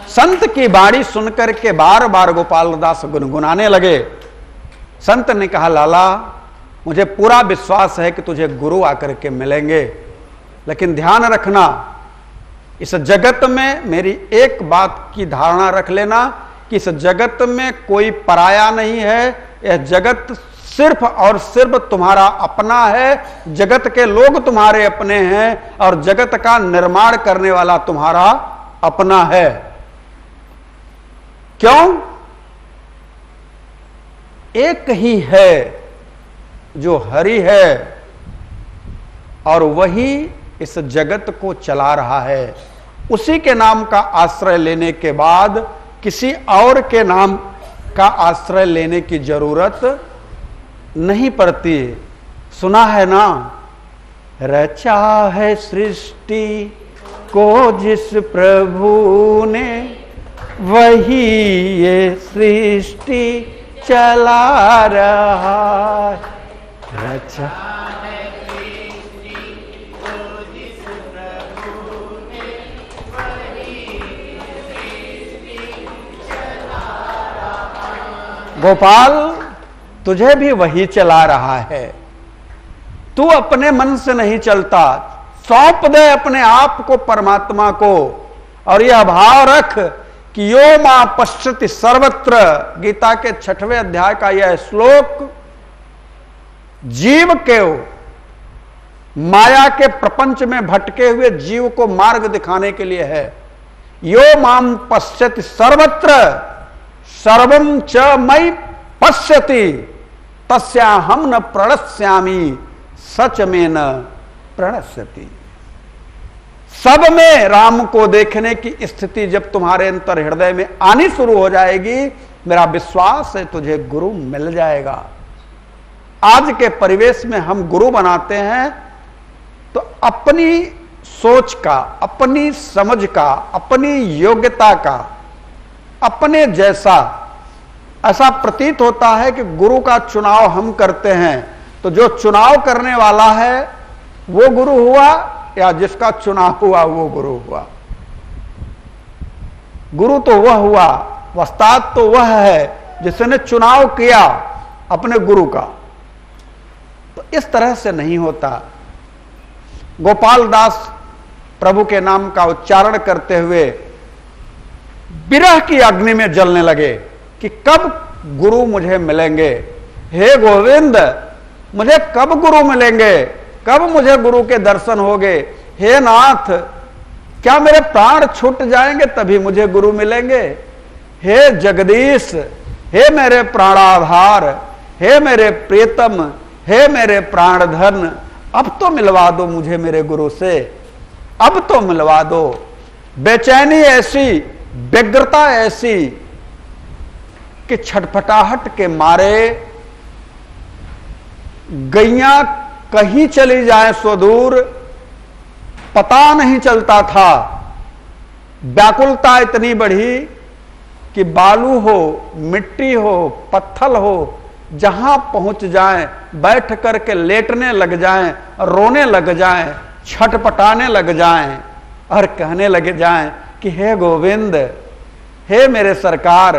संत की बाणी सुनकर के बार बार गोपालदास गुनगुनाने लगे। संत ने कहा, लाला मुझे पूरा विश्वास है कि तुझे गुरु आकर के मिलेंगे, लेकिन ध्यान रखना, इस जगत में मेरी एक बात की धारणा रख लेना कि इस जगत में कोई पराया नहीं है। यह जगत सिर्फ और सिर्फ तुम्हारा अपना है। जगत के लोग तुम्हारे अपने हैं और जगत का निर्माण करने वाला तुम्हारा अपना है। क्यों? एक ही है जो हरि है और वही इस जगत को चला रहा है। उसी के नाम का आश्रय लेने के बाद किसी और के नाम का आश्रय लेने की जरूरत नहीं पड़ती। सुना है ना, रचा है सृष्टि को जिस प्रभु ने, वही ये सृष्टि चला रहा है। रचा गोपाल, तुझे भी वही चला रहा है। तू अपने मन से नहीं चलता। सौंप दे अपने आप को परमात्मा को और यह भाव रख कि यो मां पश्यति सर्वत्र। गीता के 6वें अध्याय का यह श्लोक जीव के माया के प्रपंच में भटके हुए जीव को मार्ग दिखाने के लिए है। यो मां पश्यति सर्वत्र सर्वं च मयि पश्यति तस्याहं न प्रणश्यामि सच में न प्रणश्यति। सब में राम को देखने की स्थिति जब तुम्हारे अंतर हृदय में आनी शुरू हो जाएगी, मेरा विश्वास है तुझे गुरु मिल जाएगा। आज के परिवेश में हम गुरु बनाते हैं तो अपनी सोच का, अपनी समझ का, अपनी योग्यता का, अपने जैसा ऐसा प्रतीत होता है कि गुरु का चुनाव हम करते हैं। तो जो चुनाव करने वाला है वो गुरु हुआ या जिसका चुनाव हुआ वो गुरु हुआ? गुरु तो वह हुआ, उस्ताद तो वह है जिसने चुनाव किया अपने गुरु का। तो इस तरह से नहीं होता। गोपाल दास प्रभु के नाम का उच्चारण करते हुए विरह की अग्नि में जलने लगे कि कब गुरु मुझे मिलेंगे। हे गोविंद, मुझे कब गुरु मिलेंगे? कब मुझे गुरु के दर्शन होंगे? हे नाथ, क्या मेरे प्राण छूट जाएंगे तभी मुझे गुरु मिलेंगे? हे जगदीश, हे मेरे प्राणाधार, हे मेरे प्रियतम, हे मेरे प्राणधन, अब तो मिलवा दो मुझे मेरे गुरु से, अब तो मिलवा दो। बेचैनी ऐसी, व्यग्रता ऐसी कि छटपटाहट के मारे गैयां कहीं चली जाए सो दूर पता नहीं चलता था। व्याकुलता इतनी बढ़ी कि बालू हो, मिट्टी हो, पत्थर हो, जहां पहुंच जाएं, बैठ करके लेटने लग जाएं, रोने लग जाएं, छटपटाने लग जाएं और कहने लग जाएं कि हे गोविंद, हे मेरे सरकार,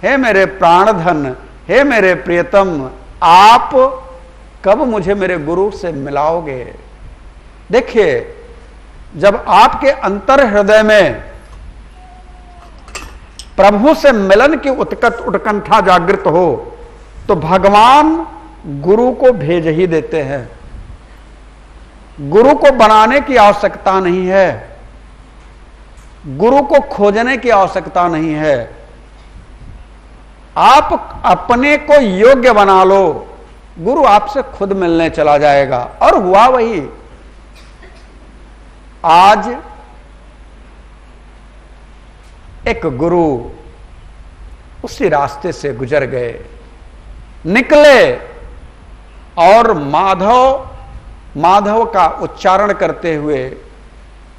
हे मेरे प्राणधन, हे मेरे प्रियतम, आप कब मुझे मेरे गुरु से मिलाओगे? देखिए, जब आपके अंतर हृदय में प्रभु से मिलन की उत्कंठा जागृत हो तो भगवान गुरु को भेज ही देते हैं। गुरु को बनाने की आवश्यकता नहीं है, गुरु को खोजने की आवश्यकता नहीं है। आप अपने को योग्य बना लो, गुरु आपसे खुद मिलने चला जाएगा। और हुआ वही। आज एक गुरु उसी रास्ते से गुजर गए, निकले और माधव माधव का उच्चारण करते हुए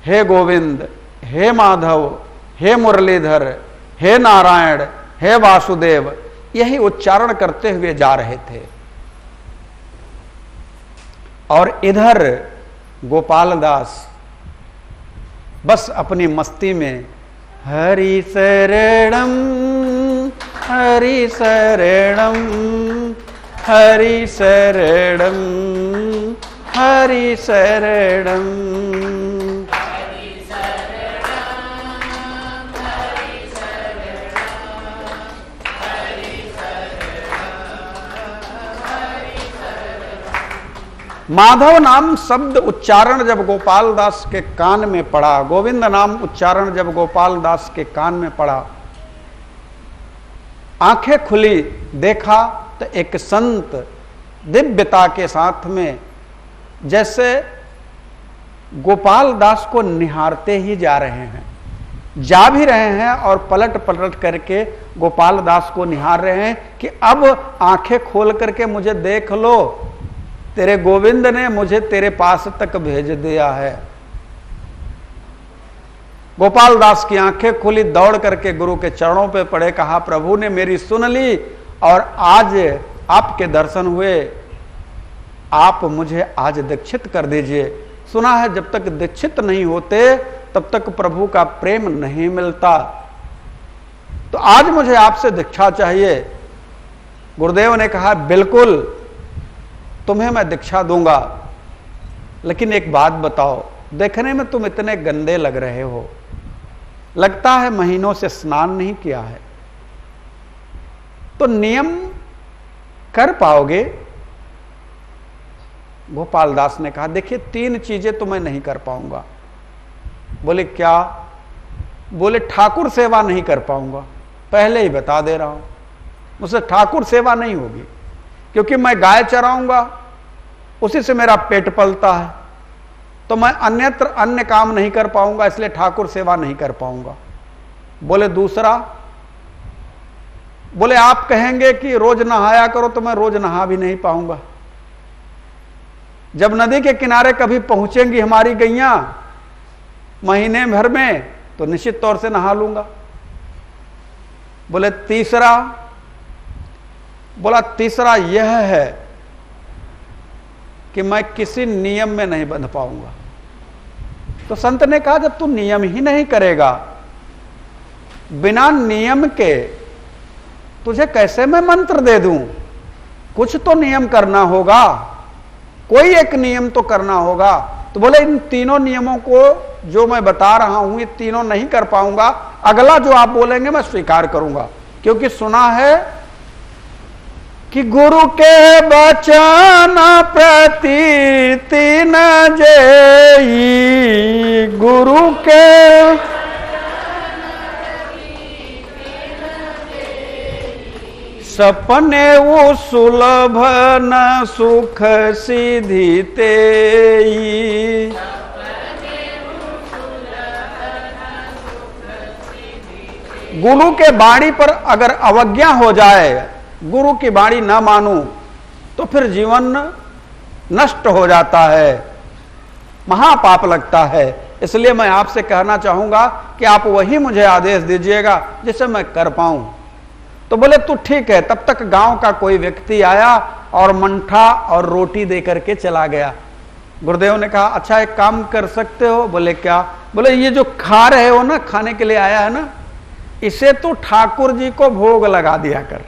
हे गोविंद, हे माधव, हे मुरलीधर, हे नारायण, हे वासुदेव, यही उच्चारण करते हुए जा रहे थे। और इधर गोपाल दास बस अपनी मस्ती में हरि शरणम, हरि शरणम, हरि शरणम, हरि शरणम। माधव नाम शब्द उच्चारण जब गोपाल दास के कान में पड़ा, गोविंद नाम उच्चारण जब गोपाल दास के कान में पड़ा, आंखें खुली, देखा तो एक संत दिव्यता के साथ में जैसे गोपाल दास को निहारते ही जा रहे हैं, जा भी रहे हैं और पलट पलट करके गोपाल दास को निहार रहे हैं कि अब आंखें खोल करके मुझे देख लो, तेरे गोविंद ने मुझे तेरे पास तक भेज दिया है। गोपाल दास की आंखें खुली, दौड़ करके गुरु के चरणों पे पड़े, कहा प्रभु ने मेरी सुन ली और आज आपके दर्शन हुए, आप मुझे आज दीक्षित कर दीजिए। सुना है जब तक दीक्षित नहीं होते तब तक प्रभु का प्रेम नहीं मिलता, तो आज मुझे आपसे दीक्षा चाहिए। गुरुदेव ने कहा बिल्कुल तुम्हें मैं दीक्षा दूंगा, लेकिन एक बात बताओ, देखने में तुम इतने गंदे लग रहे हो, लगता है महीनों से स्नान नहीं किया है, तो नियम कर पाओगे? गोपाल दास ने कहा देखिए 3 चीजें तो मैं नहीं कर पाऊंगा। बोले क्या? बोले ठाकुर सेवा नहीं कर पाऊंगा, पहले ही बता दे रहा हूं, मुझसे ठाकुर सेवा नहीं होगी, क्योंकि मैं गाय चराऊंगा, उसी से मेरा पेट पलता है, तो मैं अन्यत्र अन्य काम नहीं कर पाऊंगा, इसलिए ठाकुर सेवा नहीं कर पाऊंगा। बोले दूसरा? बोले आप कहेंगे कि रोज नहाया करो, तो मैं रोज नहा भी नहीं पाऊंगा। जब नदी के किनारे कभी पहुंचेंगी हमारी गैया महीने भर में, तो निश्चित तौर से नहा लूंगा। बोले तीसरा? बोला तीसरा यह है कि मैं किसी नियम में नहीं बंध पाऊंगा। तो संत ने कहा जब तू नियम ही नहीं करेगा, बिना नियम के तुझे कैसे मैं मंत्र दे दूं? कुछ तो नियम करना होगा, कोई एक नियम तो करना होगा। तो बोले इन तीनों नियमों को जो मैं बता रहा हूं, ये तीनों नहीं कर पाऊंगा, अगला जो आप बोलेंगे मैं स्वीकार करूंगा, क्योंकि सुना है कि गुरु के बचन प्रतीति न जेई, गुरु के सपने वो सुलभ न सुख सिद्धि तेई। गुरु के वाणी पर अगर अवज्ञा हो जाए, गुरु की वाणी ना मानूं, तो फिर जीवन नष्ट हो जाता है, महापाप लगता है। इसलिए मैं आपसे कहना चाहूंगा कि आप वही मुझे आदेश दीजिएगा जिसे मैं कर पाऊं। तो बोले तू ठीक है। तब तक गांव का कोई व्यक्ति आया और मंठा और रोटी दे करके चला गया। गुरुदेव ने कहा अच्छा एक काम कर सकते हो? बोले क्या? बोले ये जो खा रहे हो ना, खाने के लिए आया है ना, इसे तो ठाकुर जी को भोग लगा दिया कर,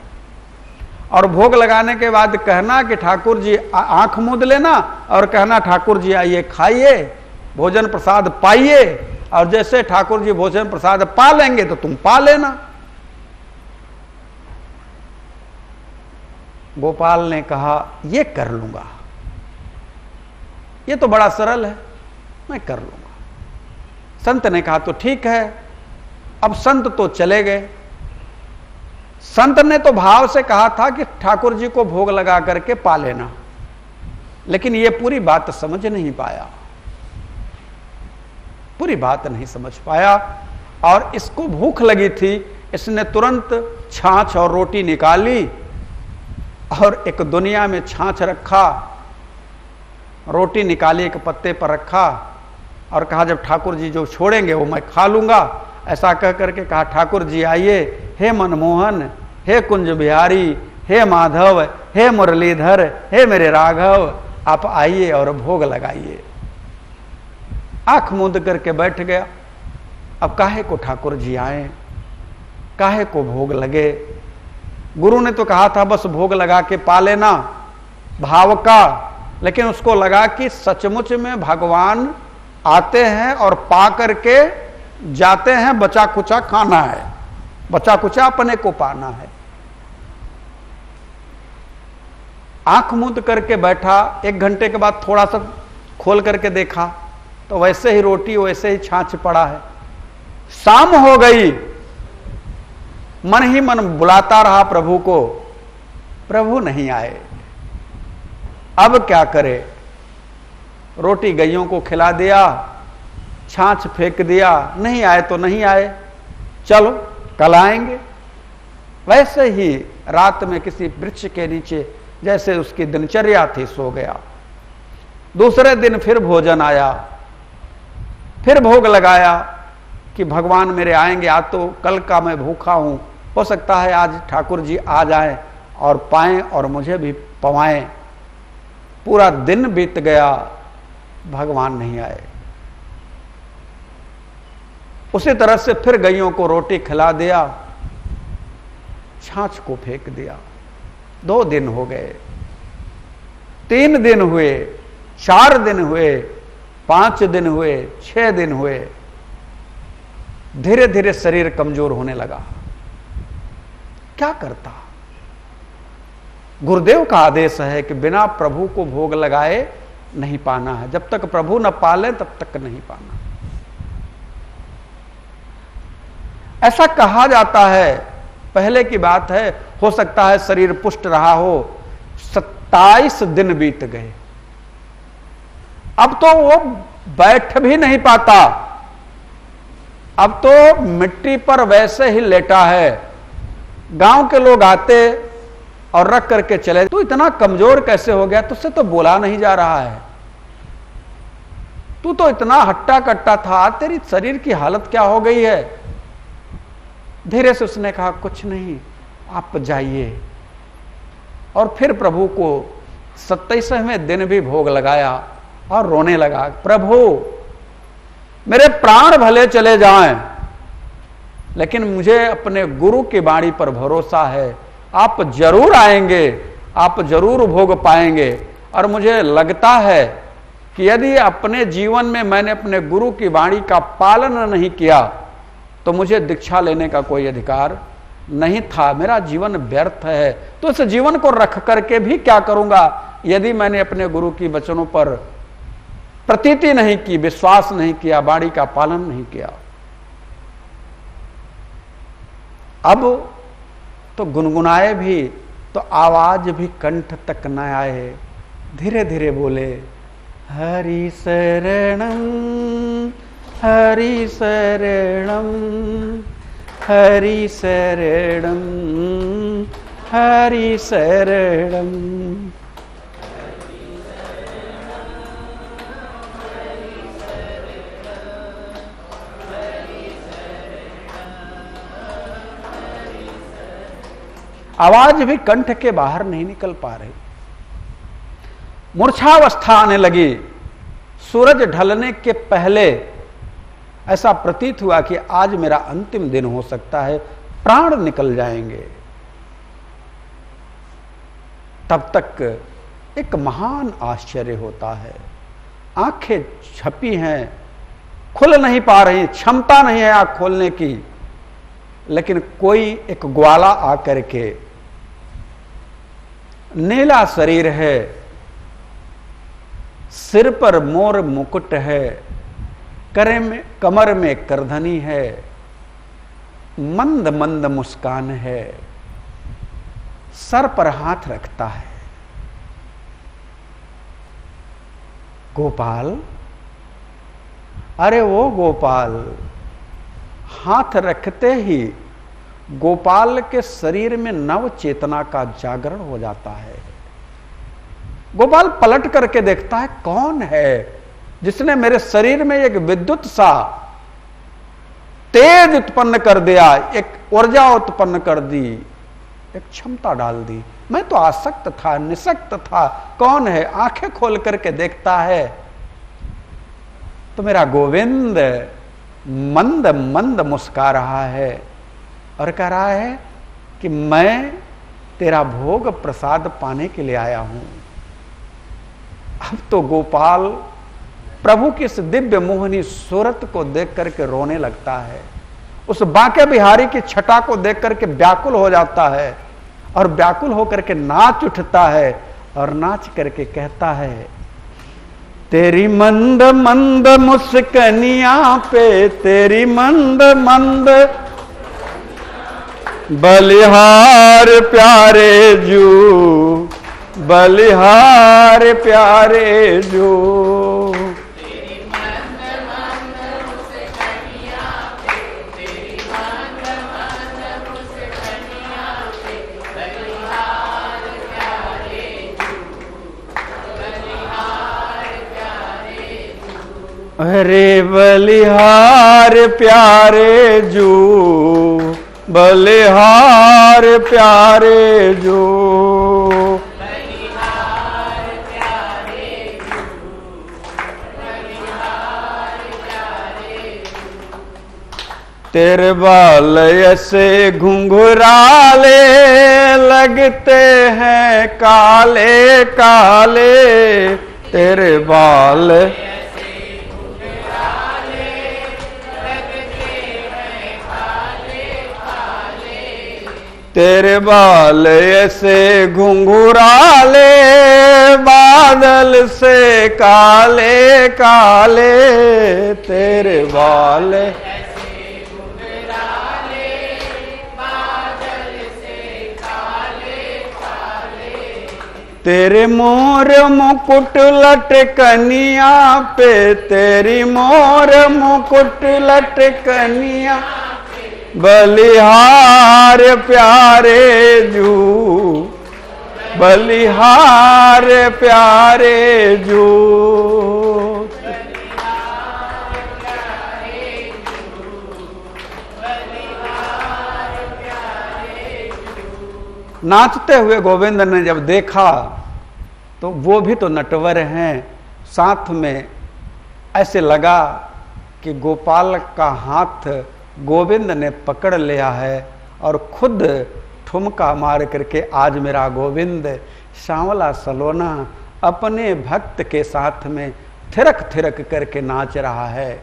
और भोग लगाने के बाद कहना कि ठाकुर जी आंख मूंद लेना और कहना ठाकुर जी आइए खाइए, भोजन प्रसाद पाइए, और जैसे ठाकुर जी भोजन प्रसाद पा लेंगे तो तुम पा लेना। गोपाल ने कहा ये कर लूंगा, ये तो बड़ा सरल है, मैं कर लूंगा। संत ने कहा तो ठीक है। अब संत तो चले गए। संत ने तो भाव से कहा था कि ठाकुर जी को भोग लगा करके पा लेना, लेकिन ये पूरी बात समझ नहीं पाया, पूरी बात नहीं समझ पाया। और इसको भूख लगी थी, इसने तुरंत छाछ और रोटी निकाली और एक दुनिया में छाछ रखा, रोटी निकाली एक पत्ते पर रखा और कहा जब ठाकुर जी जो छोड़ेंगे वो मैं खा लूंगा। ऐसा कह करके कहा ठाकुर जी आइए, हे मनमोहन, हे कुंज बिहारी, हे माधव, हे मुरलीधर, हे मेरे राघव, आप आइए और भोग लगाइए। आंख मूंद करके बैठ गया। अब काहे को ठाकुर जी आए, काहे को भोग लगे। गुरु ने तो कहा था बस भोग लगा के पा लेना भाव का, लेकिन उसको लगा कि सचमुच में भगवान आते हैं और पा करके जाते हैं, बचा कुचा खाना है, बचा कुचा अपने को पाना है। आंख मूंद करके बैठा। 1 घंटे के बाद थोड़ा सा खोल करके देखा तो वैसे ही रोटी वैसे ही छाछ पड़ा है। शाम हो गई, मन ही मन बुलाता रहा प्रभु को, प्रभु नहीं आए। अब क्या करे, रोटी गैयों को खिला दिया, छाछ फेंक दिया, नहीं आए तो नहीं आए, चलो कल आएंगे। वैसे ही रात में किसी वृक्ष के नीचे जैसे उसकी दिनचर्या थी सो गया। दूसरे दिन फिर भोजन आया, फिर भोग लगाया कि भगवान मेरे आएंगे, आज तो कल का मैं भूखा हूं, हो सकता है आज ठाकुर जी आ जाएं और पाएं और मुझे भी पवाएं। पूरा दिन बीत गया, भगवान नहीं आए। उसी तरह से फिर गैयों को रोटी खिला दिया, छाछ को फेंक दिया। 2 दिन हो गए, 3 दिन हुए, 4 दिन हुए, 5 दिन हुए, 6 दिन हुए। धीरे धीरे शरीर कमजोर होने लगा। क्या करता? गुरुदेव का आदेश है कि बिना प्रभु को भोग लगाए नहीं पाना है। जब तक प्रभु न पाले तब तक नहीं पाना। ऐसा कहा जाता है, पहले की बात है, हो सकता है शरीर पुष्ट रहा हो। 27 दिन बीत गए, अब तो वो बैठ भी नहीं पाता, अब तो मिट्टी पर वैसे ही लेटा है। गांव के लोग आते और रख करके चले, तू इतना कमजोर कैसे हो गया, तुझसे तो बोला नहीं जा रहा है, तू तो इतना हट्टा कट्टा था, तेरी शरीर की हालत क्या हो गई है। धीरे से उसने कहा कुछ नहीं, आप जाइए। और फिर प्रभु को 27वें दिन भी भोग लगाया और रोने लगा, प्रभु मेरे प्राण भले चले जाएं, लेकिन मुझे अपने गुरु की वाणी पर भरोसा है, आप जरूर आएंगे, आप जरूर भोग पाएंगे। और मुझे लगता है कि यदि अपने जीवन में मैंने अपने गुरु की वाणी का पालन नहीं किया तो मुझे दीक्षा लेने का कोई अधिकार नहीं था, मेरा जीवन व्यर्थ है। तो इस जीवन को रख करके भी क्या करूंगा यदि मैंने अपने गुरु की वचनों पर प्रतीति नहीं की, विश्वास नहीं किया, वाणी का पालन नहीं किया। अब तो गुनगुनाए भी तो आवाज भी कंठ तक न आए, धीरे धीरे बोले, हरि शरणं हरि शरणं हरि शरणं हरि शरणं। आवाज भी कंठ के बाहर नहीं निकल पा रही। मूर्छावस्था आने लगी। सूरज ढलने के पहले ऐसा प्रतीत हुआ कि आज मेरा अंतिम दिन हो सकता है, प्राण निकल जाएंगे। तब तक एक महान आश्चर्य होता है। आंखें छपी हैं, खुल नहीं पा रही, क्षमता नहीं है आंख खोलने की, लेकिन कोई एक ग्वाला आकर के, नीला शरीर है, सिर पर मोर मुकुट है, कमर में करधनी है, मंद मंद मुस्कान है, सर पर हाथ रखता है। गोपाल, अरे वो गोपाल। हाथ रखते ही गोपाल के शरीर में नव चेतना का जागरण हो जाता है। गोपाल पलट करके देखता है, कौन है? जिसने मेरे शरीर में एक विद्युत सा तेज उत्पन्न कर दिया, एक ऊर्जा उत्पन्न कर दी, एक क्षमता डाल दी। मैं तो आसक्त था, निसक्त था, कौन है आंखें खोल करके देखता है तो मेरा गोविंद मंद मंद मुस्कुरा रहा है और कह रहा है कि मैं तेरा भोग प्रसाद पाने के लिए आया हूं। अब तो गोपाल प्रभु की इस दिव्य मोहनी सूरत को देख करके रोने लगता है, उस बांके बिहारी की छटा को देख करके व्याकुल हो जाता है और व्याकुल होकर के नाच उठता है और नाच करके कहता है, तेरी मंद मंद मुस्कनिया पे, तेरी मंद मंद बलिहार प्यारे जू, बलिहार प्यारे जू। अरे बलिहार प्यारे जू, बलिहार प्यारे जू, बलिहार प्यारे जू, बलिहार प्यारे जू। तेरे बाल ऐसे घुंघराले लगते हैं काले काले, तेरे बाल तेरे बाल ऐसे घुंघराले, बादल से काले काले, तेरे बाल ऐसे घुंघराले, बादल से काले काले। तेरे मोर मुकुट लटकनिया पे, तेरी मोर मुकुट लटकनिया, बलिहार प्यारे जू, बलिहार प्यारे जू। नाचते हुए गोविंद ने जब देखा तो वो भी तो नटवर हैं, साथ में ऐसे लगा कि गोपाल का हाथ गोविंद ने पकड़ लिया है और खुद ठुमका मार करके आज मेरा गोविंद सांवला सलोना अपने भक्त के साथ में थिरक थिरक करके नाच रहा है।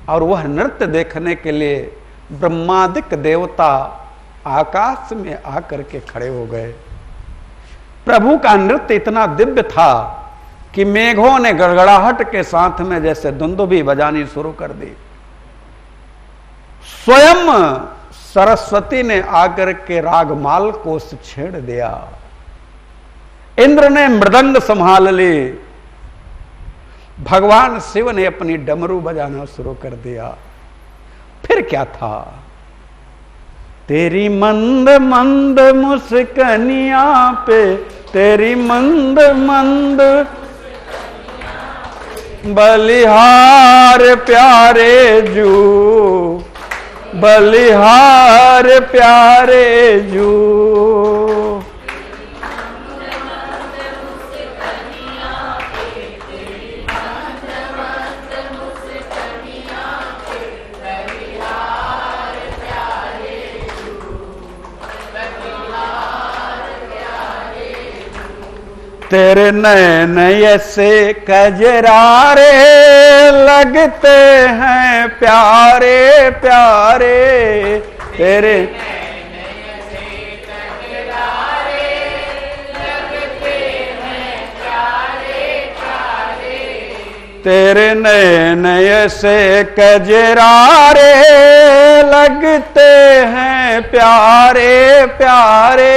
और वह नृत्य देखने के लिए ब्रह्मादिक देवता आकाश में आकर के खड़े हो गए। प्रभु का नृत्य इतना दिव्य था कि मेघों ने गड़गड़ाहट के साथ में जैसे दुंदुभी बजानी शुरू कर दी। स्वयं सरस्वती ने आकर के रागमाल को छेड़ दिया, इंद्र ने मृदंग संभाल ली, भगवान शिव ने अपनी डमरू बजाना शुरू कर दिया। फिर क्या था? तेरी मंद मंद मुस्कनिया पे, तेरी मंद मंद बलिहार प्यारे जू, बलिहार प्यारे जू। तेरे नैन ऐसे कजरारे लगते हैं प्यारे प्यारे, तेरे नैन ऐसे कजरारे लगते हैं प्यारे प्यारे, तेरे नैन ऐसे कजरारे लगते हैं प्यारे प्यारे।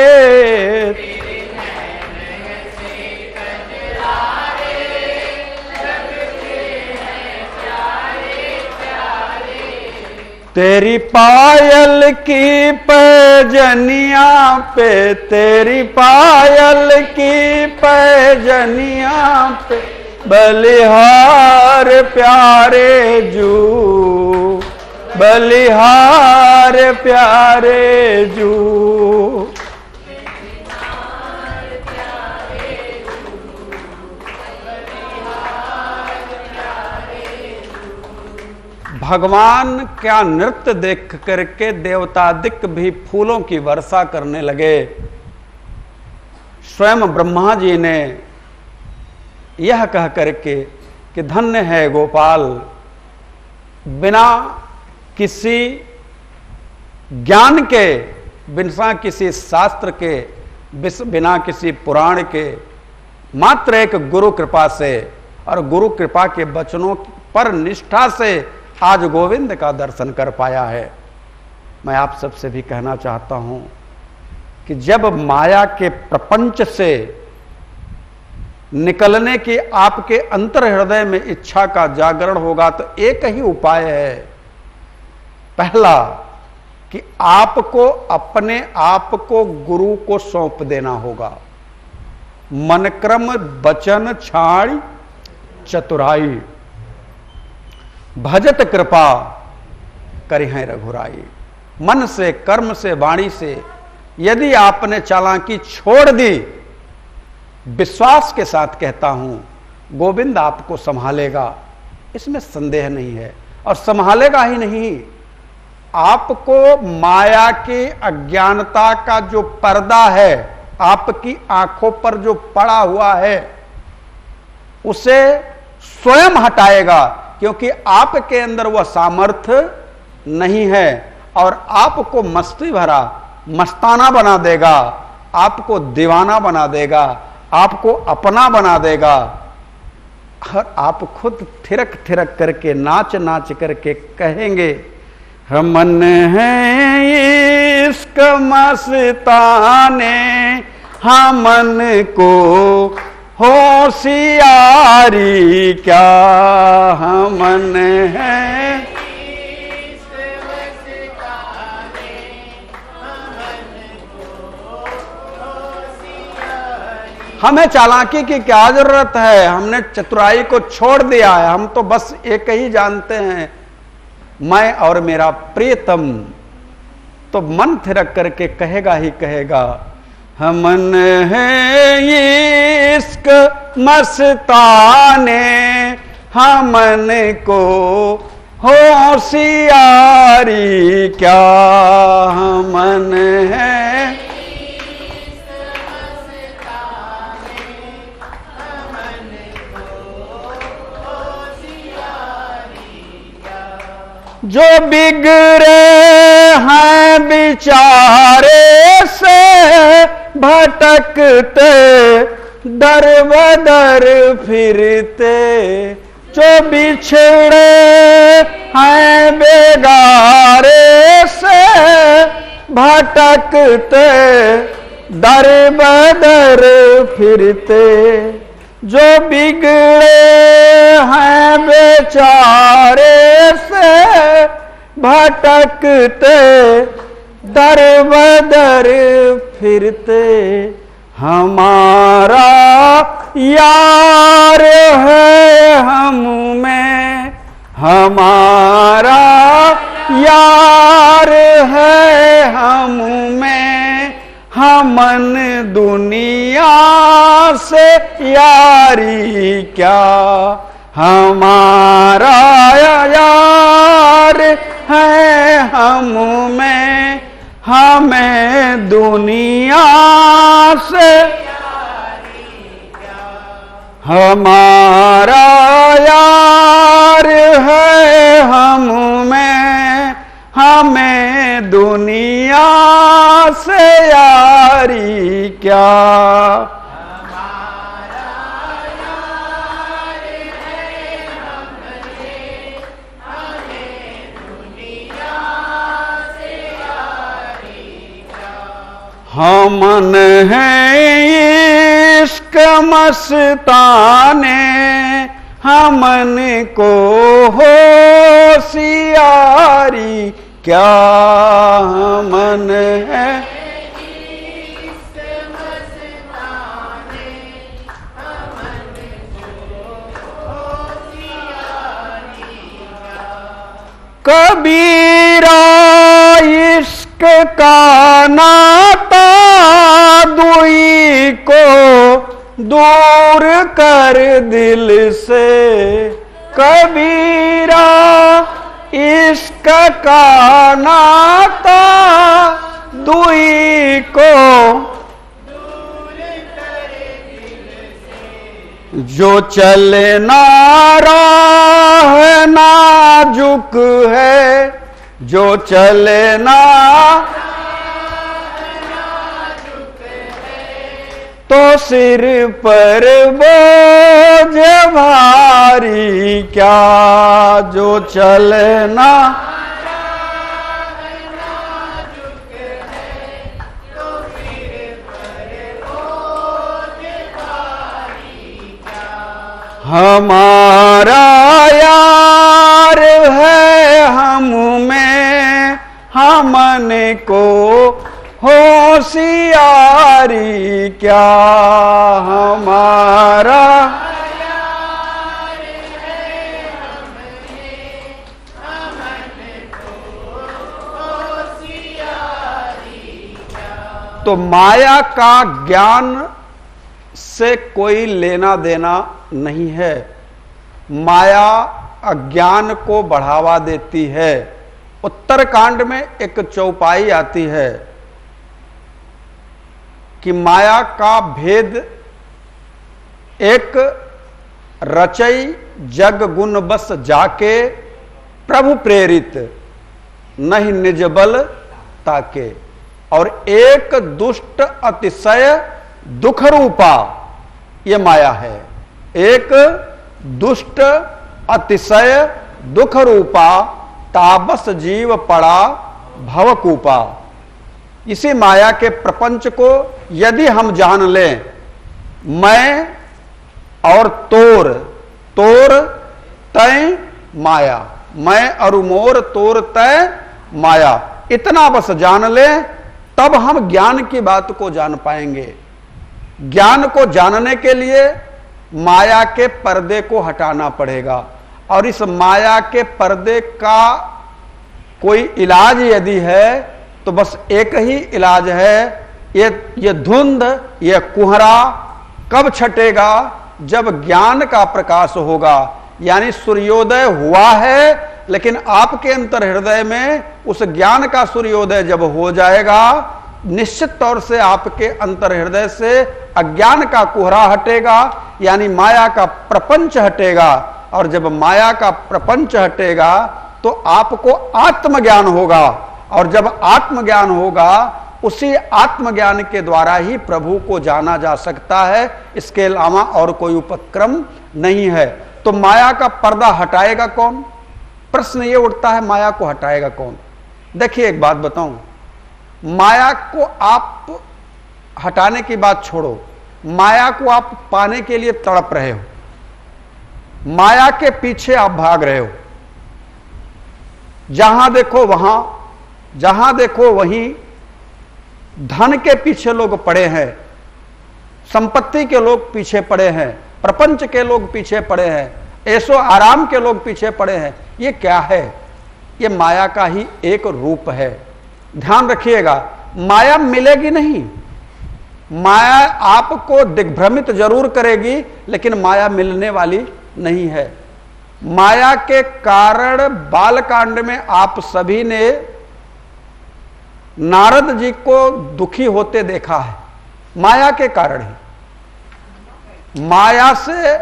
तेरी पायल की पैजनिया पे, तेरी पायल की पैजनिया पे बलिहार प्यारे जू, बलिहार प्यारे जू। भगवान क्या नृत्य देख करके देवतादिक भी फूलों की वर्षा करने लगे। स्वयं ब्रह्मा जी ने यह कह करके कि धन्य है गोपाल, बिना किसी ज्ञान के, बिना किसी शास्त्र के, बिना किसी पुराण के, मात्र एक गुरु कृपा से और गुरु कृपा के वचनों पर निष्ठा से आज गोविंद का दर्शन कर पाया है। मैं आप सबसे भी कहना चाहता हूं कि जब माया के प्रपंच से निकलने की आपके अंतर हृदय में इच्छा का जागरण होगा तो एक ही उपाय है। पहला कि आपको अपने आप को गुरु को सौंप देना होगा। मन क्रम वचन छाड़ चतुराई, भजत कृपा करिहै रघुराई। मन से, कर्म से, वाणी से यदि आपने चालाकी छोड़ दी, विश्वास के साथ कहता हूं गोविंद आपको संभालेगा, इसमें संदेह नहीं है। और संभालेगा ही नहीं, आपको माया की अज्ञानता का जो पर्दा है आपकी आंखों पर जो पड़ा हुआ है उसे स्वयं हटाएगा, क्योंकि आपके अंदर वह सामर्थ्य नहीं है और आपको मस्ती भरा मस्ताना बना देगा, आपको दीवाना बना देगा, आपको अपना बना देगा। और आप खुद थिरक थिरक करके, नाच नाच करके कहेंगे हमन है इश्क मस्ताने, हमन को होशियारी क्या, हमन है हमें चालाकी की क्या जरूरत है, हमने चतुराई को छोड़ दिया है। हम तो बस एक ही जानते हैं, मैं और मेरा प्रियतम। तो मन थिरक करके कहेगा ही कहेगा हमन है इश्क मस्ताने, हमन को होशियारी क्या, हमन है जो बिगड़े हैं बिचारे से भटकते, दर बदर फिरते, जो बिछड़े हैं बेगारे से भटकते, दर बदर फिरते, जो बिगड़े हैं बेचारे से भटकते, दर बदर फिरते, हमारा यार है हम में, हमारा यार है हम में, हमन दुनिया से यारी क्या, हमारा यार है हम में, हमें दुनिया से हमारा यार है हम में, हमें दुनिया से यारी क्या, हमन है इश्क मस्ताने, हमन को होशियारी क्या, हमन है कबीरा इश्क का नाता दुई को दूर कर दिल से, कबीरा इश्क का नाता दुई को दूर कर दिल से, जो चले ना राह नाजुक है, जो चले ना तो सिर पर बोझ भारी क्या, जो चलना तो सिर पर बोझ भारी क्या, हमारा यार है हम में हमन को होशियारी क्या, हमारा यार है हमने हमन को होशियारी क्या। तो माया का ज्ञान से कोई लेना देना नहीं है। माया अज्ञान को बढ़ावा देती है। उत्तरकांड में एक चौपाई आती है कि माया का भेद एक रचई जग गुण बस जाके, प्रभु प्रेरित नहीं निज बल ताके, और एक दुष्ट अतिशय दुख रूपा ये माया है। एक दुष्ट अतिशय दुख रूपा ताबस जीव पड़ा भवकूपा। इसी माया के प्रपंच को यदि हम जान लें, मैं और तोर, तोर तय माया, मैं और मोर तोर तय माया, इतना बस जान लें, तब हम ज्ञान की बात को जान पाएंगे। ज्ञान को जानने के लिए माया के पर्दे को हटाना पड़ेगा, और इस माया के पर्दे का कोई इलाज यदि है तो बस एक ही इलाज है, ये धुंध, ये कुहरा कब छटेगा? जब ज्ञान का प्रकाश होगा। यानी सूर्योदय हुआ है, लेकिन आपके अंतर हृदय में उस ज्ञान का सूर्योदय जब हो जाएगा, निश्चित तौर से आपके अंतर हृदय से अज्ञान का कुहरा हटेगा, यानी माया का प्रपंच हटेगा। और जब माया का प्रपंच हटेगा तो आपको आत्मज्ञान होगा, और जब आत्मज्ञान होगा, उसी आत्मज्ञान के द्वारा ही प्रभु को जाना जा सकता है। इसके अलावा और कोई उपक्रम नहीं है। तो माया का पर्दा हटाएगा कौन? प्रश्न ये उठता है, माया को हटाएगा कौन? देखिए एक बात बताऊं, माया को आप हटाने की बात छोड़ो, माया को आप पाने के लिए तड़प रहे हो, माया के पीछे आप भाग रहे हो। जहां देखो वहां, जहां देखो वहीं धन के पीछे लोग पड़े हैं, संपत्ति के लोग पीछे पड़े हैं, प्रपंच के लोग पीछे पड़े हैं, ऐसो आराम के लोग पीछे पड़े हैं। ये क्या है? ये माया का ही एक रूप है। ध्यान रखिएगा, माया मिलेगी नहीं। माया आपको दिग्भ्रमित जरूर करेगी, लेकिन माया मिलने वाली नहीं है। माया के कारण बालकांड में आप सभी ने नारद जी को दुखी होते देखा है, माया के कारण ही। माया से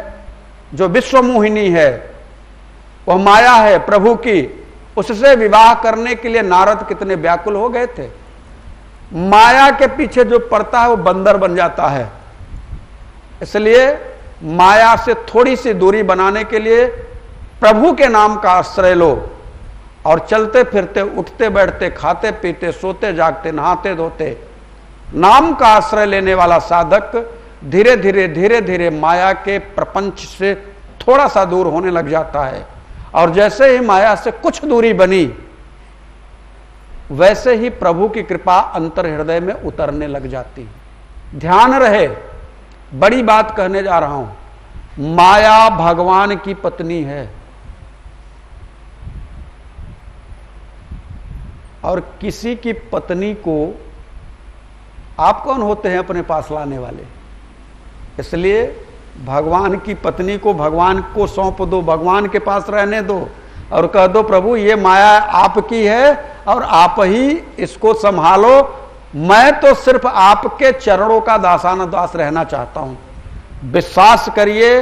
जो विश्वमोहिनी है, वह माया है प्रभु की, उससे विवाह करने के लिए नारद कितने व्याकुल हो गए थे। माया के पीछे जो पड़ता है वो बंदर बन जाता है। इसलिए माया से थोड़ी सी दूरी बनाने के लिए प्रभु के नाम का आश्रय लो, और चलते फिरते, उठते बैठते, खाते पीते, सोते जागते, नहाते धोते, नाम का आश्रय लेने वाला साधक धीरे धीरे धीरे धीरे माया के प्रपंच से थोड़ा सा दूर होने लग जाता है। और जैसे ही माया से कुछ दूरी बनी, वैसे ही प्रभु की कृपा अंतर हृदय में उतरने लग जाती है। ध्यान रहे, बड़ी बात कहने जा रहा हूं। माया भगवान की पत्नी है। और किसी की पत्नी को आप कौन होते हैं अपने पास लाने वाले? इसलिए भगवान की पत्नी को भगवान को सौंप दो, भगवान के पास रहने दो और कह दो प्रभु ये माया आपकी है और आप ही इसको संभालो, मैं तो सिर्फ आपके चरणों का दासानुदास रहना चाहता हूं। विश्वास करिए,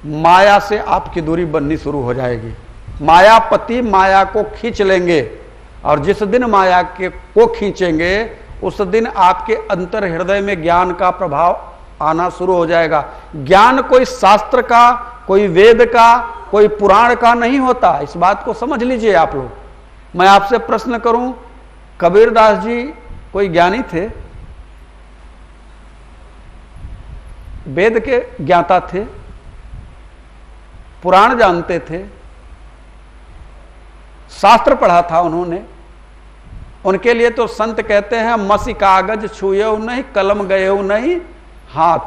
माया से आपकी दूरी बननी शुरू हो जाएगी। मायापति माया को खींच लेंगे और जिस दिन माया को खींचेंगे उस दिन आपके अंतर हृदय में ज्ञान का प्रभाव आना शुरू हो जाएगा। ज्ञान कोई शास्त्र का, कोई वेद का, कोई पुराण का नहीं होता, इस बात को समझ लीजिए आप लोग। मैं आपसे प्रश्न करूं, कबीरदास जी कोई ज्ञानी थे? वेद के ज्ञाता थे, पुराण जानते थे, शास्त्र पढ़ा था उन्होंने। उनके लिए तो संत कहते हैं मसी कागज छुएऊ नहीं, कलम गएऊ नहीं हाथ।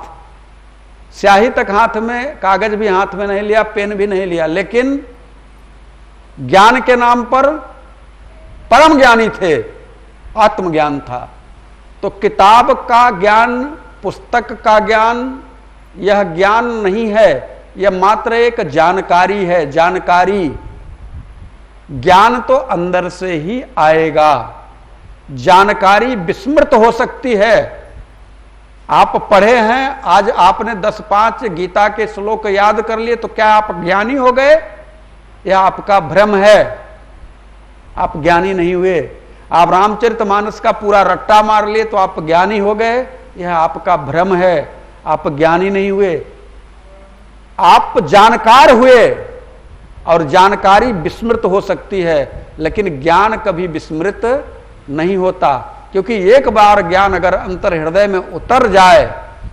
स्याही तक हाथ में, कागज भी हाथ में नहीं लिया, पेन भी नहीं लिया, लेकिन ज्ञान के नाम पर परम ज्ञानी थे, आत्मज्ञान था। तो किताब का ज्ञान, पुस्तक का ज्ञान, यह ज्ञान नहीं है, यह मात्र एक जानकारी है। जानकारी, ज्ञान तो अंदर से ही आएगा। जानकारी विस्मृत हो सकती है। आप पढ़े हैं, आज आपने 10-5 गीता के श्लोक याद कर लिए, तो क्या आप ज्ञानी हो गए? यह आपका भ्रम है, आप ज्ञानी नहीं हुए। आप रामचरितमानस का पूरा रट्टा मार लिए तो आप ज्ञानी हो गए, यह आपका भ्रम है, आप ज्ञानी नहीं हुए। आप जानकार हुए और जानकारी विस्मृत हो सकती है, लेकिन ज्ञान कभी विस्मृत नहीं होता, क्योंकि एक बार ज्ञान अगर अंतर हृदय में उतर जाए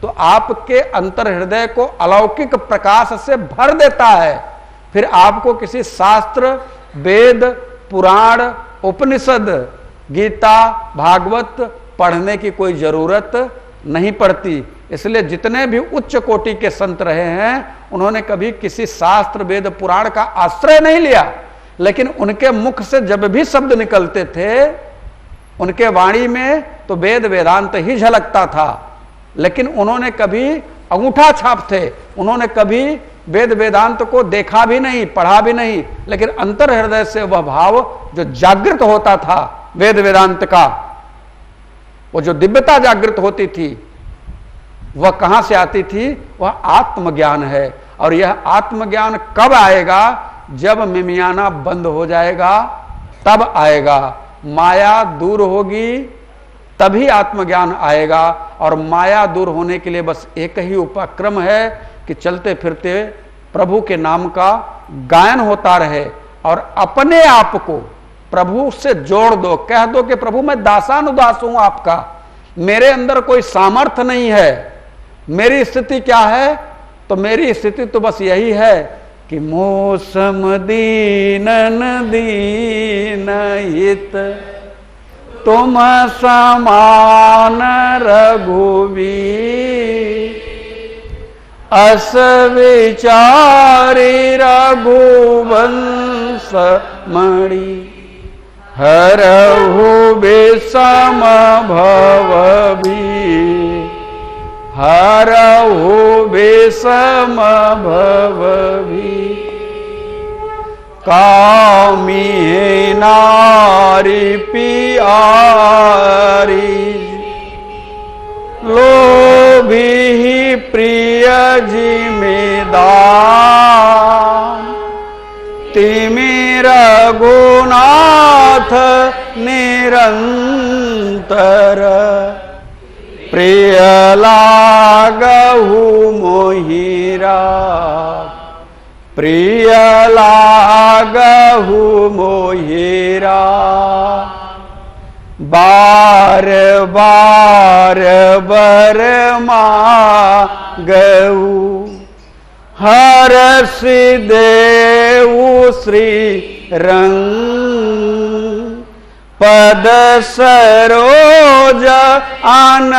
तो आपके अंतर हृदय को अलौकिक प्रकाश से भर देता है। फिर आपको किसी शास्त्र, वेद, पुराण, उपनिषद, गीता, भागवत पढ़ने की कोई जरूरत नहीं पड़ती। इसलिए जितने भी उच्च कोटि के संत रहे हैं, उन्होंने कभी किसी शास्त्र, वेद, पुराण का आश्रय नहीं लिया, लेकिन उनके मुख से जब भी शब्द निकलते थे, उनके वाणी में तो वेद वेदांत ही झलकता था। लेकिन उन्होंने कभी अंगूठा छाप थे, उन्होंने कभी वेद वेदांत को देखा भी नहीं, पढ़ा भी नहीं, लेकिन अंतर हृदय से वह भाव जो जागृत होता था वेद वेदांत का, वो जो दिव्यता जागृत होती थी, वह कहां से आती थी? वह आत्मज्ञान है। और यह आत्मज्ञान कब आएगा? जब मिमियाना बंद हो जाएगा, तब आएगा। माया दूर होगी तभी आत्मज्ञान आएगा। और माया दूर होने के लिए बस एक ही उपक्रम है कि चलते फिरते प्रभु के नाम का गायन होता रहे और अपने आप को प्रभु से जोड़ दो। कह दो कि प्रभु मैं दासानुदास हूं आपका, मेरे अंदर कोई सामर्थ्य नहीं है। मेरी स्थिति क्या है? तो मेरी स्थिति तो बस यही है कि मौसम दीनन दीन हित तुम समान रघुवीर, अस विचारी रघुवंश मणि, हरहु विषम भवभीर, हरहु विषम भवभीर। कामी नारी पियारी, लोभी प्रिय जिम्मेदार, तिमि रघुनाथ निरंतर, प्रिय लागहु मोहिरा, प्रिय लागहु मोहिरा। बार बार बर मांगऊ, हर्ष देऊ श्री रंग, पद सरोज अन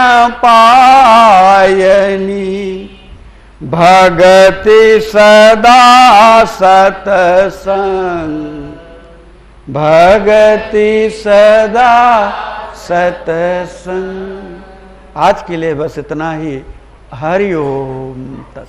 पायनी, भगति सदा सतसंग, भगति सदा सतसंग। आज के लिए बस इतना ही। हरि ओम।